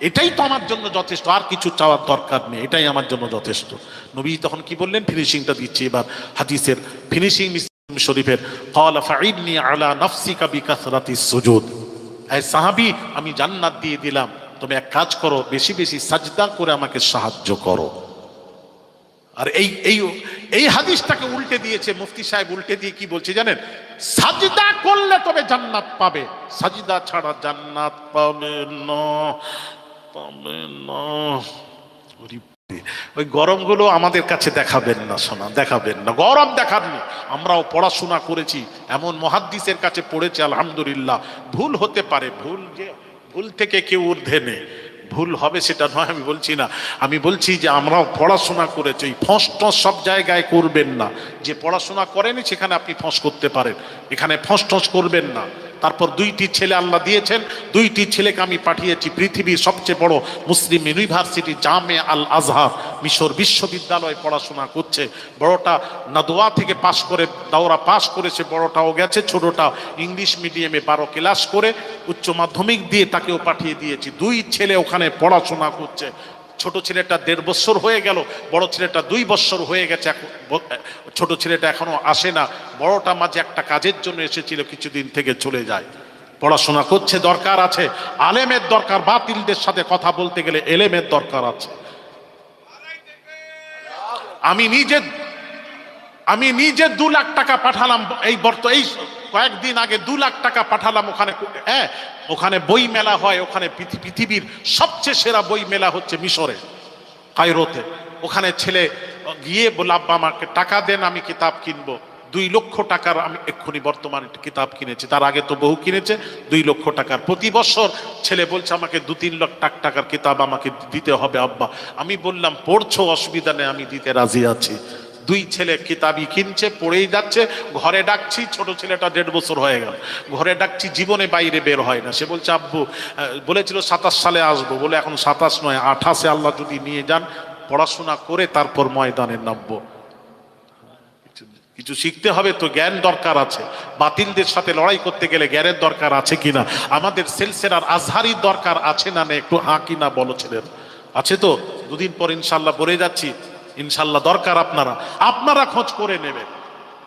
এটাই তো আমার জন্য যথেষ্ট, আর কিছু চাওয়ার দরকার নেই, এটাই আমার জন্য যথেষ্ট। নবী তখন কি বললেন? ফিনিশিংটা দিচ্ছি এবার, হাদিসের ফিনিশিং মুসলিম শরীফের, ক্বালা ফাইন্নী আলা নাফসিকা বিকাসরাতিস সুজুদ, এই সাহাবী, আমি জান্নাত দিয়ে দিলাম, তুমি এক কাজ করো, বেশি বেশি সাজদা করে আমাকে সাহায্য করো। আর এই এই এই হাদিসটাকে উল্টে দিয়েছে মুফতি সাহেব, উল্টে দিয়ে কি বলছে জানেন? সাজদা করলে তবে জান্নাত পাবে, সাজদা ছাড়া জান্নাত পাবে না, পাবে না। ওই গরমগুলো আমাদের কাছে দেখাবেন না সোনা, দেখাবেন না, গরম দেখাননি। আমরাও পড়াশোনা করেছি, এমন মুহাদ্দিসের কাছে পড়েছি, আলহামদুলিল্লাহ। ভুল হতে পারে, ভুল যে ভুল থেকে কেউ ঊর্ধ্বে নেই, ভুল হবে সেটা নয়, আমি বলছি না। আমি বলছি যে আমরাও পড়াশোনা করেছি, ফস টস সব জায়গায় করবেন না। যে পড়াশোনা করেনি সেখানে আপনি ফস করতে পারেন, এখানে ফস টস করবেন না। তারপর 2টি ছেলে আল্লাহ দিয়েছেন, 2টি ছেলেকে আমি পাঠিয়েছি পৃথিবীর সবচেয়ে বড় মুসলিম ইউনিভার্সিটি জামে আল আজহার, মিশর বিশ্ববিদ্যালয়ে পড়াশোনা করছে। বড়টা নাদোয়া থেকে পাশ করে, দাওরা পাশ করেছে, বড়টাও গেছে, ছোটটা ইংলিশ মিডিয়ামে 12 ক্লাস করে উচ্চ মাধ্যমিক দিয়ে তাকেও পাঠিয়ে দিয়েছি। 2 ছেলে ওখানে পড়াশোনা করছে। ছোট ছেলেটা 1.5 বছর হয়ে গেল, বড় ছেলেটা 2 বছর হয়ে গেছে। ছোট ছেলেটা এখনো আসে না, বড়টা মাঝে একটা কাজের জন্য এসেছিল, কিছুদিন থেকে চলে যায়। পড়াশোনা করছে, দরকার আছে আলেমের দরকার, বাতিলদের সাথে কথা বলতে গেলে এলেমের দরকার আছে। আমি নিজে 2 লাখ টাকা পাঠালাম, এই কয়েকদিন আগে 2 লাখ টাকা পাঠালাম ওখানে। হ্যাঁ, ওখানে বই মেলা হয়, ওখানে পৃথিবীর সবচেয়ে সেরা বই মেলা হচ্ছে মিশরে, কায়রোতে। ওখানে ছেলে গিয়ে বলে, আব্বা আমাকে টাকা দেন, আমি কিতাব কিনবো। 2 লক্ষ টাকার আমি এক্ষুনি বর্তমানে কিতাব কিনেছি, তার আগে তো বহু কিনেছে। 2 লক্ষ টাকার প্রতি বছর ছেলে বলছে আমাকে 2-3 লাখ টাকার কিতাব আমাকে দিতে হবে আব্বা। আমি বললাম পড়ছো, অসুবিধা নেই, আমি দিতে রাজি আছি। 2 ছেলে কিতাবই কিনছে, পড়েই যাচ্ছে। ঘরে ডাকছি, ছোট ছেলেটা 1.5 বছর হয়ে গেল, ঘরে ডাকছি, জীবনে বাইরে বের হয় না। সে বলছে আব্বু, বলেছিল 27 সালে আসবো, বলে এখন 27 নয় 28-এ আল্লাহ যদি নিয়ে যান, পড়াশোনা করে তারপর ময়দানে নামবো। কিছু শিখতে হবে তো, জ্ঞান দরকার আছে। বাতিলদের সাথে লড়াই করতে গেলে জ্ঞানের দরকার আছে কিনা? আমাদের সিলসিলার আজহারির দরকার আছে না? একটু হাঁ কিনা বলো ছেলের, আছে তো? 2 দিন পর ইনশাল্লাহ বলে যাচ্ছি, ইনশাল্লাহ দরকার আপনারা খোঁজ করে নেবেন।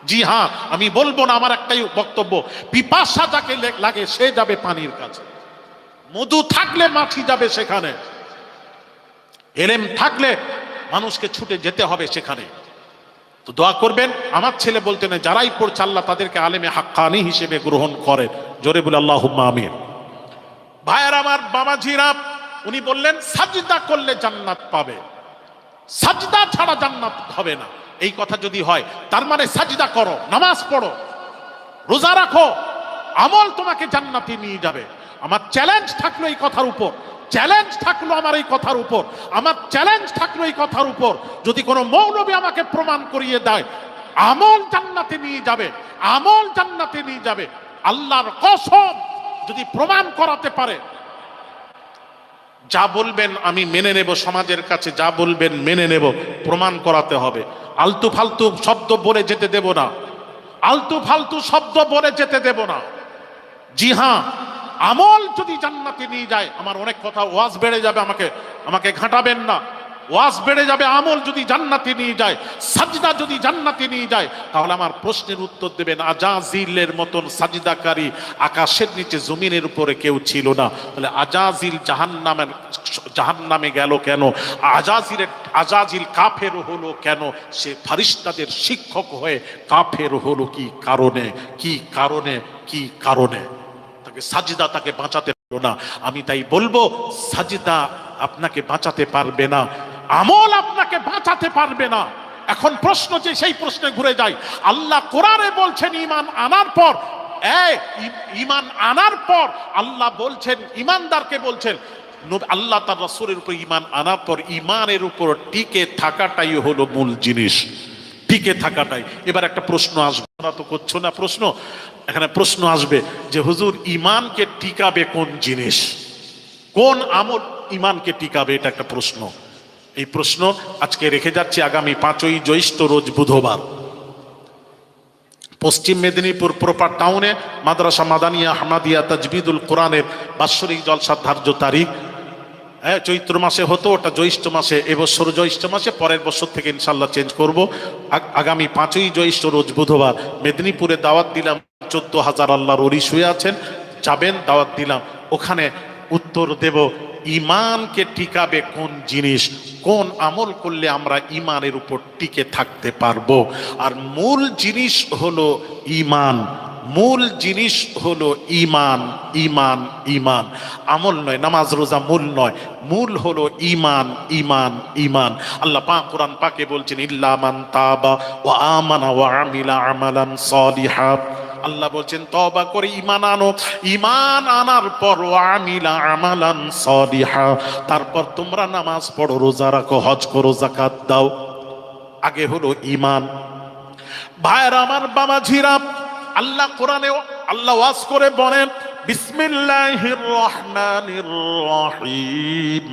জি হ্যাঁ, আমি বলবো না, আমার একটাই বক্তব্য, পিপাসা যাকে লাগে সে যাবে পানির কাছে, মধু থাকলে মাছি যাবে সেখানে, এলেম থাকলে মানুষকে ছুটে যেতে হবে সেখানে। তো দোয়া করবেন। আমার ছেলে বলতে নেই, যারাই পড়ছে আল্লাহ তাদেরকে আলেমে হাক্কানি হিসেবে গ্রহণ করেন। জোরে বলে আল্লাহুম্মা আমিন। ভাইয়ের আমার, বাবাজিরা, উনি বললেন সাজদা করলে জান্নাত পাবে, সাজদা ছাড়া জান্নাত হবে না। এই কথা যদি হয়, তার মানে সাজদা করো, নামাজ পড়ো, রোজা রাখো, আমল তোমাকে জান্নাতে নিয়ে যাবে। আমার চ্যালেঞ্জ থাকলো এই কথার উপর, চ্যালেঞ্জ থাকলো আমার এই কথার উপর, আমার চ্যালেঞ্জ থাকলো এই কথার উপর, যদি কোনো মৌলবী আমাকে প্রমাণ করিয়ে দেয় আমল জান্নাতে নিয়ে যাবে, আমল জান্নাতে নিয়ে যাবে, আল্লাহর কসম যদি প্রমাণ করাতে পারে, যা বলবেন আমি মেনে নেব, সমাজের কাছে যা বলবেন মেনে নেব, প্রমাণ করাতে হবে। আলতু ফালতু শব্দ বলে যেতে দেব না, আলতু ফালতু শব্দ বলে যেতে দেব না। জি হ্যাঁ, আমল যদি জান্নাতে নিয়ে যায়, আমার অনেক কথা, ওয়াজ বেড়ে যাবে, আমাকে ঘাঁটাবেন না, ওয়াজ বেড়ে যাবে। আমল যদি জান্নাতে নিয়ে যায়, সাজদা যদি জান্নাতে নিয়ে যায়, তাহলে আমার প্রশ্নের উত্তর দেবেন আজাজিলের মতন সাজদাকারী আকাশের নিচে জমিনের উপরে কেউ ছিল না। তাহলে আজাজিল জাহান্নামে গেল কেন? আজাজিল কাফের হলো কেন? সে ফারিস্তাদের শিক্ষক হয়ে কাফের হলো কি কারণে? কি কারণে? কি কারণে? তাকে সাজদা তাকে বাঁচাতে পারলো না। আমি তাই বলবো, সাজদা আপনাকে বাঁচাতে পারবে না, আমল আপনাকে বাঁচাতে পারবে না। এখন প্রশ্ন যে সেই প্রশ্নে ঘুরে যায়, আল্লাহ কোরআনে বলছেন ঈমান আনার পর, ঈমান আনার পর আল্লাহ বলছেন, ঈমানদারকে বলছেন, আল্লাহ তার রাসূলের উপর ঈমান আনার পর ঈমানের উপর টিকে থাকাটাই হলো মূল জিনিস, টিকে থাকাটাই। এবার একটা প্রশ্ন আসবে, না তো করছো না প্রশ্ন, এখানে প্রশ্ন আসবে যে হুজুর ঈমানকে টিকাবে কোন জিনিস, কোন আমল ঈমানকে টিকাবে? এটা একটা প্রশ্ন। এই প্রশ্ন আজকে রেখে যাচ্ছি আগামী 5ই জ্যৈষ্ঠ রোজ বুধবার পশ্চিম মেদিনীপুর প্রপার টাউনে মাদ্রাসা মাদানিয়া আহমদিয়া তাজবিদুল কোরআনের বাৎসরিক জলসার ধার্য তারিখ। চৈত্র মাসে হতো, ওটা জ্যৈষ্ঠ মাসে, এবছর জ্যৈষ্ঠ মাসে, পরের বছর থেকে ইনশাল্লাহ চেঞ্জ করব। আগামী 5ই জ্যৈষ্ঠ রোজ বুধবার মেদিনীপুরে দাওয়াত দিলাম, 14,000 আল্লাহর ওলি শুয়ে আছেন, যাবেন, দাওয়াত দিলাম। ওখানে উত্তর দেব ঈমানকে টিকাবে কোন জিনিস, কোন আমল করলে আমরা ঈমানের উপর টিকে থাকতে পারবো। আর মূল জিনিস হলো ঈমান, মূল জিনিস হলো ঈমান, ঈমান, ঈমান, আমল নয়, নামাজ রোজা মূল নয়, মূল হলো ঈমান, ঈমান, ঈমান। আল্লাহ পাক কোরআন পাকে বলছেন ইল্লা মান তাবা ওয়া আমানা ওয়া আমিলা আমালান সালিহা। আল্লাহ বলছেন তওবা করে ঈমান আনো, ঈমান আনার পর ওয়া আমিলা আমালান সালিহা, তারপর তোমরা নামাজ পড়ো, রোজা রাখো, হজ করো, যাকাত দাও। আগে হলো ঈমান। ভাইরা আমার, বাবাজিরা, আল্লাহ কোরআনে আল্লাহ ওয়াজ করে বলেন বিসমিল্লাহির রহমানির রহিম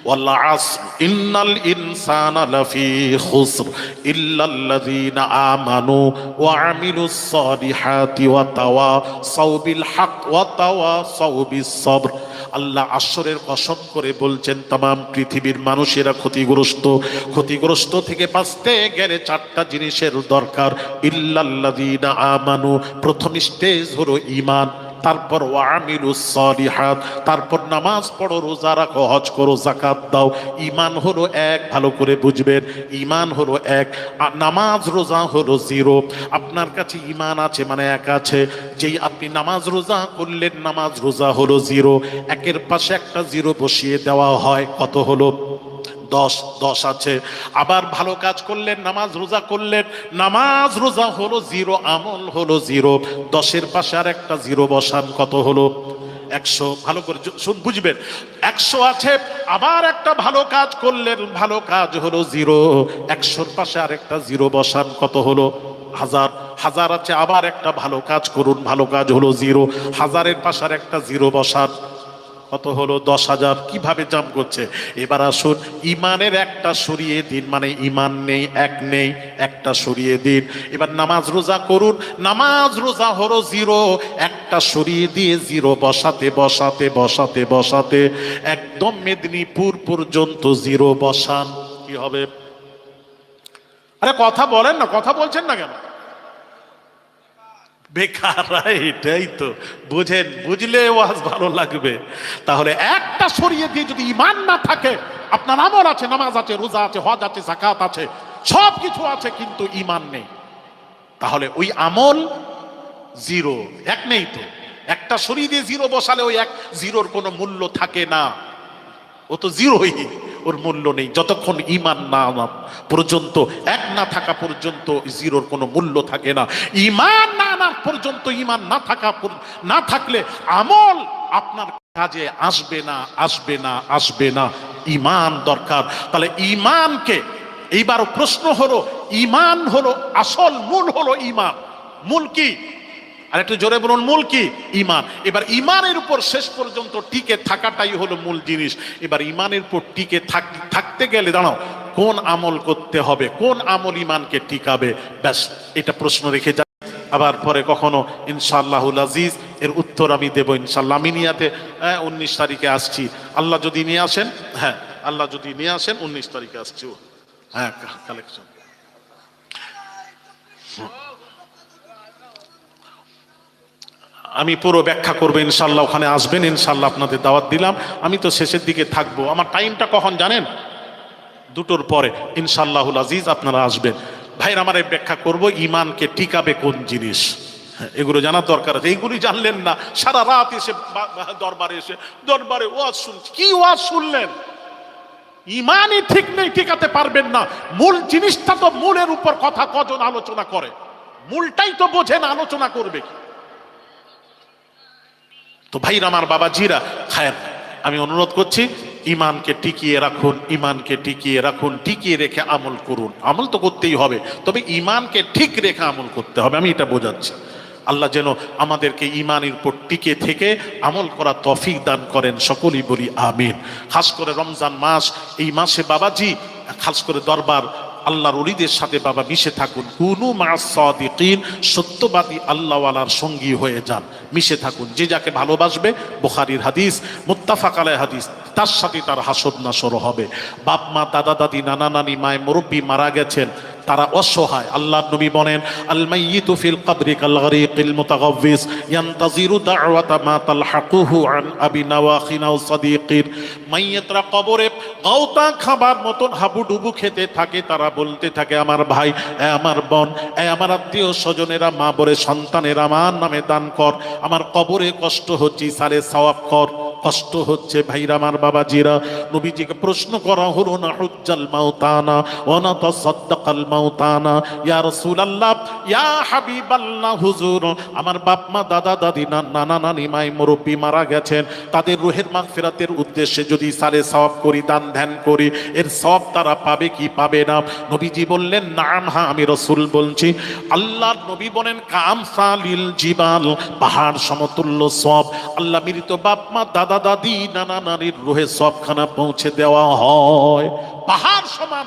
ওয়াল আসর ইন্নাল ইনসানা লাফি খুসর ইল্লাল্লাযীনা আমানু ওয়া আমিলুস সালিহাতি ওয়া তাওয়াসাউ বিল হক ওয়া তাওয়াসাউ বিস সবর। আল্লাহ আসরের কসম করে বলছেন तमाम পৃথিবীর মানুষেরা ক্ষতিগ্রস্ত থেকে বাঁচতে গেলে 4টা জিনিসের দরকার। ইল্লাল্লাযীনা আমানু, প্রথম স্টেজ হলো ঈমান, তারপর ওয়া আমিলুস সালিহাত, তারপর নামাজ পড়ো, রোজা রাখো, হজ করো, যাকাত দাও। ঈমান হলো এক, ভালো করে বুঝবেন, ঈমান হলো এক, আর নামাজ রোজা হলো 0। আপনার কাছে ঈমান আছে মানে এক আছে, যেই আপনি নামাজ রোজা করলেন, নামাজ রোজা হলো 0, একের পাশে একটা 0 বসিয়ে দেওয়া হয়, কত হলো? 10 আছে। আবার ভালো কাজ করলেন, নামাজ রোজা করলেন, নামাজ রোজা হলো 0, আমল হলো 0, 10-এর পাশে আর একটা 0 বসান, কত হলো? 100। ভালো করে বুঝবেন, 100 আছে, আবার একটা ভালো কাজ করলেন, ভালো কাজ হলো 0, 100-র পাশে আর একটা 0 বসান, কত হলো? 1000 আছে, আবার একটা ভালো কাজ করুন, ভালো কাজ হলো 0, 1000-এর পাশে আর একটা 0 বসান, কত হলো? 10,000। কিভাবে জাম করছে? এবার আসুন, ঈমানের একটা সরিয়ে দিন, মানে ঈমান নেই, এক নেই, একটা সরিয়ে দিন। এবার নামাজ রোজা করুন, নামাজ রোজা হলো 0, একটা সরিয়ে দিয়ে 0 বসাতে একদম মেদিনীপুর পর্যন্ত 0 বসান, কি হবে? আরে কথা বলেন না, কথা বলছেন না কেন? বেকার, এটাই তো বুঝেন, বুঝলে ওয়াজ ভালো লাগবে। তাহলে একটা সরিয়ে দিয়ে যদি ঈমান না থাকে, আপনার আমল আছে, নামাজ আছে, রোজা আছে, হজ আছে, যাকাত আছে, সব কিছু আছে, কিন্তু ঈমান নেই, তাহলে ওই আমল জিরো, এক নেই তো। একটা সরিয়ে দিয়ে জিরো বসালে ওই এক জিরোর কোনো মূল্য থাকে না, ও তো জিরোই, ওর মূল্য নেই। যতক্ষণ ঈমান না পর্যন্ত, এক না থাকা পর্যন্ত জিরোর কোনো মূল্য থাকে না। ঈমান না আনা পর্যন্ত, ঈমান না থাকলে আমল আপনার কাজে আসবে না, আসবে না, আসবে না। ঈমান দরকার। তাহলে ঈমানকে, এইবার প্রশ্ন হলো, ঈমান হলো আসল, মূল হলো ঈমান। মূল কি? আর একটু জোরে বলুন, মূল কি? ঈমান। এবার ঈমানের উপর শেষ পর্যন্ত টিকে থাকাটাই হলো মূল জিনিস। এবার ঈমানের উপর টিকে থাকতে গেলে দাঁড়াও, কোন আমল করতে হবে, কোন আমল ঈমানকে টিকাবে, ব্যাস এটা প্রশ্ন রেখে যায়। আবার পরে কখনো ইনশাআল্লাহুল আজিজ এর উত্তর আমি দেব ইনশাআল্লাহ। আমি নিয়াতে 19 তারিখে আসছি, আল্লাহ যদি নিয়ে আসেন। হ্যাঁ, আল্লাহ যদি নিয়ে আসেন 19 তারিখে আসছি। হ্যাঁ, কালেকশন আমি পুরো ব্যাখ্যা করবো ইনশাল্লাহ। ওখানে আসবেন ইনশাল্লাহ, আপনাদের দাওয়াত দিলাম। আমি তো শেষের দিকে থাকবো, আমার টাইমটা কখন জানেন? 2টোর পরে ইনশাআল্লাহুল আজিজ আপনারা আসবেন। ভাইরা আমার, ব্যাখ্যা করব ঈমানকে টিকাবে কোন জিনিস, এগুলো জানার দরকার আছে। এইগুলি জানলেন না, সারা রাত এসে দরবারে ওয়াজ শুনছি, কি ওয়াজ শুনলেন? ঈমানই ঠিক নেই, টিকাতে পারবেন না। মূল জিনিসটা তো, মূলের উপর কথা কজন আলোচনা করে? মূলটাই তো বোঝেন, আলোচনা করবে কি? তো ভাইরা আমার, বাবাজিরা, খায়ের, আমি অনুরোধ করছি, ঈমানকে টিকিয়ে রাখুন, ঈমানকে টিকিয়ে রাখুন, টিকিয়ে রেখে আমল করুন। আমল তো করতেই হবে, তবে ঈমানকে ঠিক রেখে আমল করতে হবে, আমি এটা বোঝাচ্ছি। আল্লাহ যেন আমাদেরকে ঈমানের উপর টিকে থেকে আমল করা তৌফিক দান করেন, সকলেই বলি আমিন। খাস করে রমজান মাস, এই মাসে বাবাজি খাস করে দরবার আল্লাহর ওলিদের সাথে বাবা মিশে থাকুন। কুনু মা'আস সাদিকিন, সত্যবাদী আল্লাহওয়ালার সঙ্গী হয়ে যান, মিশে থাকুন। যে যাকে ভালোবাসবে, বুখারীর হাদিস, মুত্তাফাক আলাইহি হাদিস, তার সাথে তার হাসর নাসর হবে। বাপ মা, দাদা দাদি, নানা নানি, মায় মুরব্বী মারা গেছেন, তারা অসহায়। আল্লাহর নবী বলেন, আল মাইয়িতু ফিল কবরি কাল গরীকিল মুতাগাওয়িস ইয়ানতাজিরু দাওয়াতা মা তালহাকুহু আন আবি নাওয়াখিন আও সাদিকির। মাইয়িতরা কবরে গাওতা খাবার মতন হাবুডুবু খেতে থাকে, তারা বলতে থাকে, আমার ভাই, আমার বোন, আমার আত্মীয় স্বজনেরা, মা বলে সন্তানেরা, আমার নামে দান কর, আমার কবরে কষ্ট হচ্ছে, সারে সওয়াব কর, কষ্ট হচ্ছে। ভাইরা আমার, বাবাজিরা, নবীজিকে প্রশ্ন করা হলো, না হুজ্জাল মাউতানা ওয়া না তাসাদ্দাকাল মাউতানা, ইয়া রাসূলুল্লাহ, ইয়া হাবিবাল্লাহ, হুজুর, আমার বাপ মা, দাদা দাদি, নানা নানি, মাই মুরব্বী মারা গেছেন, তাদের রুহের মাগফিরাতের উদ্দেশ্যে যদি সারে সওয়াব করি, দান ধ্যান করি, এর সওয়াব তারা পাবে কি পাবে না? নবীজি বললেন, নাম, হ্যাঁ, আমি রাসূল বলছি। আল্লাহর নবী বলেন, কামসালিল জিবাল, পাহাড় সমতুল্য সওয়াব আল্লাহ মৃত বাপ মা, দাদা দাদি, নানা নানির রুহে সবখানা পৌঁছে দেওয়া হয়। পাহাড় সমান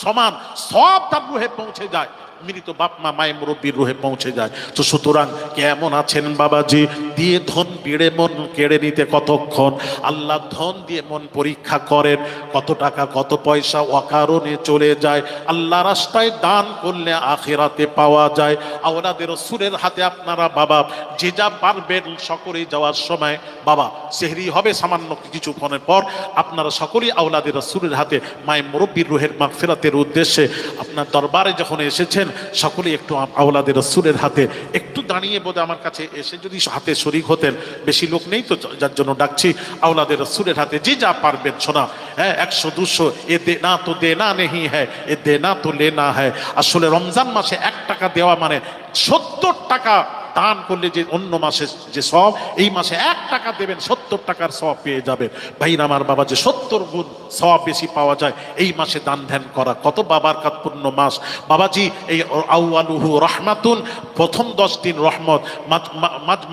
সমান সব তার রুহে পৌঁছে যায়, মৃত বাপ মা, মায়ের মুরব্বীর রুহে পৌঁছে যায়। তো সুতরাং কেমন আছেন বাবাজি? দিয়ে ধন বেড়ে মন কেড়ে নিতে কতক্ষণ? আল্লাহ ধন দিয়ে মন পরীক্ষা করেন, কত টাকা কত পয়সা অকারণে চলে যায়। আল্লাহ রাস্তায় দান করলে আখিরাতে পাওয়া যায়। আওলাদের রাসূলের হাতে আপনারা বাবা যে যা পারবেন, সকলেই যাওয়ার সময় বাবা সেহরি হবে সামান্য কিছুক্ষণের পর, আপনারা সকলেই আওলাদের রাসূলের হাতে মায়ের মুরব্বীর রুহের মাগফিরাতের উদ্দেশ্যে আপনার দরবারে যখন এসেছেন, সকলেই একটু আওলাদের রাসূলের হাতে একটু দাঁড়িয়ে বোধ আমার কাছে এসে যদি হাতে শরীক হতেন। বেশি লোক নেই তো, যার জন্য ডাকছি। আওলাদের রাসূলের হাতে যে যা পারবেন, শোনা, হ্যাঁ, 100-200, এ দেনা তো দেনা নেহি হ্যায়, এ দেনা তো লেনা হ্যায়। আসলে রমজান মাসে 1 টাকা দেওয়া মানে 70 টাকা দান করলে যে অন্য মাসে যে সব, এই মাসে 1 টাকা দেবেন, 70 টাকার সব পেয়ে যাবেন। ভাইরা আমার, বাবা, যে 70 গুণ সব বেশি পাওয়া যায় এই মাসে দান ধ্যান করা, কত বাবারকাতপূর্ণ মাস বাবাজি। এই আউয়ালুহু রাহমাতুন, প্রথম 10 দিন রহমত,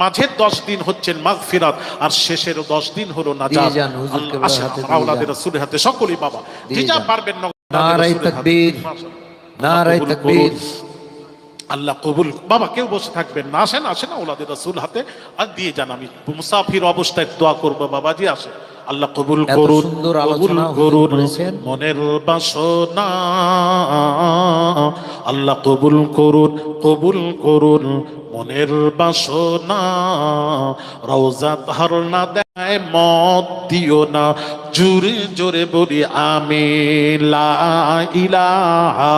মাঝের 10 দিন হচ্ছেন মাগফিরাত, আর শেষের 10 দিন হলো নাজাত। আওলাদের রাসূলের হাতে সকলেই বাবা যে যা পারবেন। নারায়ে তাকবীর, নারায়ে তাকবীর। আল্লাহ কবুল। বাবা কেউ বসে থাকবেন না, আসেন আসেন, আওলাদের রাসূল হাতে আর দিয়ে যান। আমি মুসাফির অবস্থায় দোয়া করবো, বাবাজি আসেন। আল্লাহ কবুল এত করুন, সুন্দর কবুল আলোচনা হুজুর করুন করেছেন। মনের বাসনা। আল্লাহ কবুল করুন, কবুল করুন মনের বাসনা। রওজা ধারণা দেয় মত দিও না, জোরে জোরে বলি আমি লা ইলাহা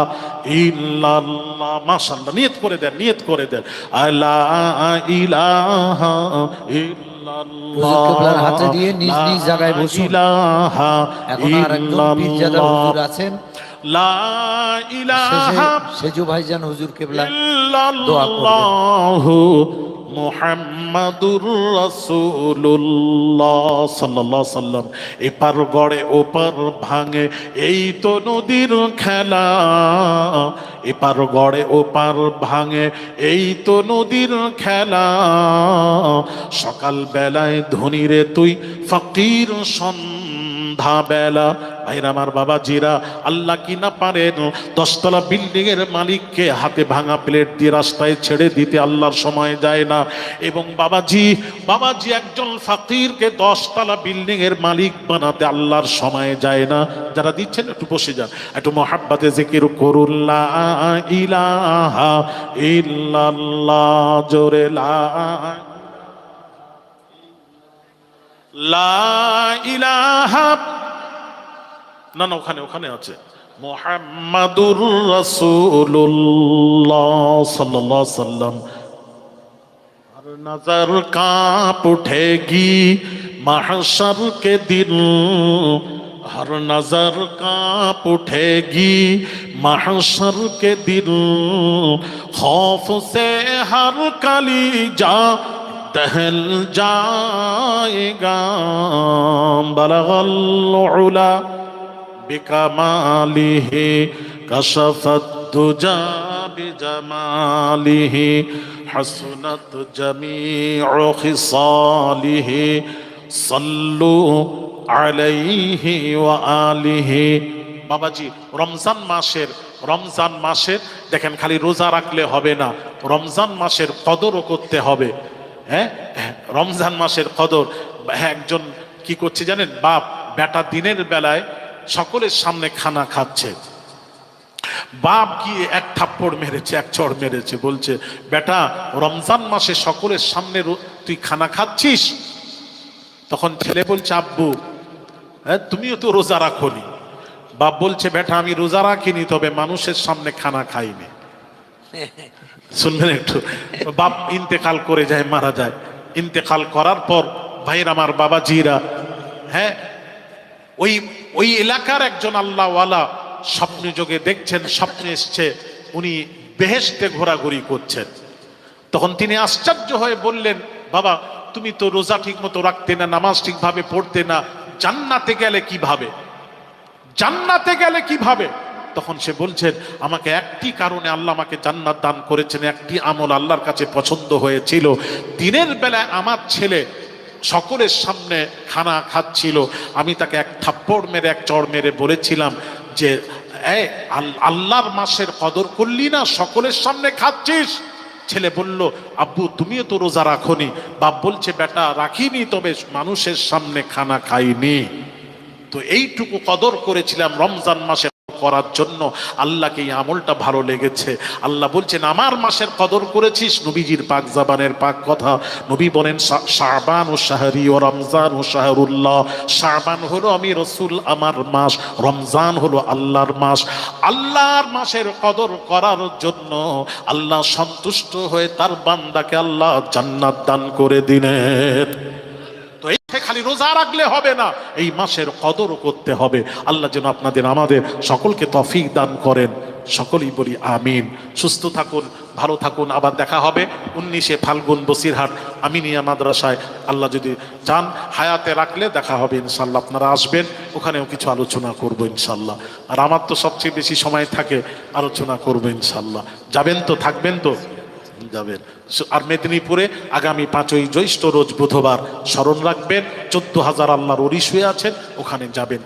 ইল্লাল্লাহ। মাশাআল্লাহ, নিয়ত করে দেন, নিয়ত করে দেন, লা ইলাহা হুজুর কেবলার হাতে দিয়ে নিজ নিজ জায়গায় ইল্লাল্লাহ, বসুন। ইলাহা এখন আর একজন পীরজাদা হুজুর আছেন, লা ইলাহা সেজু ভাইজান হুজুর কেবলা দোয়া করবেন। ইল্লাল্লাহু মুহাম্মাদুর রাসূলুল্লাহ সাল্লাল্লাহু আলাইহি সাল্লাম। এপার গড়ে ওপার ভাঙে এই তো নদীর খেলা, এপার গড়ে ওপার ভাঙে এই তো নদীর খেলা। সকাল বেলায় ধনীরে তুই, ফকির সন্ধ্যা বেলা। ভাইরা আমার, বাবা জিরা, আল্লাহ কি না পারেন 10 তলা বিল্ডিং এর মালিককে হাতে ভাঙা প্লেট দিয়ে রাস্তায় ছেড়ে দিতে আল্লাহর সময় যায় না। এবং বাবাজি একজন ফকিরকে 10 তলা বিল্ডিং এর মালিক বানাতে আল্লাহর সময় যায় না। যারা দিচ্ছেন একটু বসে যান, একটু মহাব্বতে জিকির করুন লা ইলাহা ইল্লাল্লাহ, জোরে লা ইলাহা, না না ওখানে ওখানে আছে মুহাম্মাদুর রাসূলুল্লাহ সাল্লাল্লাহু আলাইহি সাল্লাম। हर नजर कांप उठेगी महशर के दिन, हर नजर कांप उठेगी महशर के दिन। खौफ से हर कलीजा दहल जाएगा, बलगल उला बिकमालिहि कशफत दुजा बिजमालिहि हसनत जमीउ खिसालिहि सल्लु अलैहि व आलिहि। বাবাজি, রমজান মাসের দেখেন, খালি রোজা রাখলে হবে না, রমজান মাসের কদরও করতে হবে। হ্যাঁ, রমজান মাসের কদর। একজন কি করছে জানেন, বাপ বেটা দিনের বেলায় সকলের সামনে খানা খাচ্ছে, বাপ গিয়ে এক থাপ্পড় মেরেছে, এক চড় মেরেছে, বলছে বেটা রমজান মাসে সকলের সামনে তুই খানা খাচ্ছিস। তখন ছেলে বলছে আব্বু হ্যাঁ তুমিও তো রোজা রাখোনি। বাপ বলছে বেটা আমি রোজা রাখিনি, তবে মানুষের সামনে খানা খাইনি। শুনবেন একটু, বাপ ইন্তেকাল করে যায়, মারা যায়। ইন্তেকাল করার পর ভাইয়ের আমার, বাবাজিরা, হ্যাঁ ওই এলাকার একজন আল্লাহওয়ালা স্বপ্নে যোগে দেখছেন, স্বপ্নে এসছে উনি বেহেশতে ঘোরাঘুরি করছেন। তখন তিনি আশ্চর্য হয়ে বললেন, বাবা তুমি তো রোজা ঠিক মতো রাখতে না, নামাজ ঠিকভাবে পড়তে না, জান্নাতে গেলে কিভাবে, জান্নাতে গেলে কিভাবে? তখন সে বলছেন আমাকে একটি কারণে আল্লাহ আমাকে জান্নাত দান করেছেন, একটি আমল আল্লাহর কাছে পছন্দ হয়েছিল। দিনের বেলায় আমার ছেলে সকলের সামনে খানা খাচ্ছিল, আমি তাকে এক থাপ্পড় মেরে, এক চড় মেরে বলেছিলাম যে আল্লাহর মাসের কদর করলি না, সকলের সামনে খাচ্ছিস। ছেলে বলল আব্বু তুমিও তো রোজা রাখোনি। বাপ বলছে বেটা রাখিনি, তবে মানুষের সামনে খানা খাইনি। তো এইটুকু কদর করেছিলাম রমজান মাসে করার জন্য, আল্লাহকে এই আমলটা ভালো লেগেছে। আল্লাহ বলছেন আমার মাসের কদর করেছিস। নবীজির পাক জাবানের পাক কথা, নবী বলেন শাবান ও শাহরি ও রমজান ও শাহরুল্লাহ। শাবান হলো আমি রসুল আমার মাস, রমজান হলো আল্লাহর মাস। আল্লাহর মাসের কদর করার জন্য আল্লাহ সন্তুষ্ট হয়ে তার বান্দাকে আল্লাহ জান্নাত দান করে দিলেন। তো এই খালি রোজা রাখলে হবে না, এই মাসের কদরও করতে হবে। আল্লাহ যেন আপনাদের আমাদের সকলকে তৌফিক দান করেন। সকলেই বলি আমিন। সুস্থ থাকুন, ভালো থাকুন। আবার দেখা হবে 19শে ফাল্গুন বসিরহাট আমিনিয়া মাদ্রাসায়। আল্লাহ যদি চান হায়াতে রাখলে দেখা হবে ইনশাল্লাহ। আপনারা আসবেন, ওখানেও কিছু আলোচনা করবো ইনশাল্লাহ। আর আমার তো সবচেয়ে বেশি সময় থাকে, আলোচনা করবো ইনশাল্লাহ। যাবেন তো, থাকবেন তো? যাবেন। আর মেদিনীপুরে আগামী 5ই জ্যৈষ্ঠ রোজ বুধবার স্মরণ রাখবেন, 14,000 আল্লাহর ওলি শুয়ে আছেন, ওখানে যাবেন।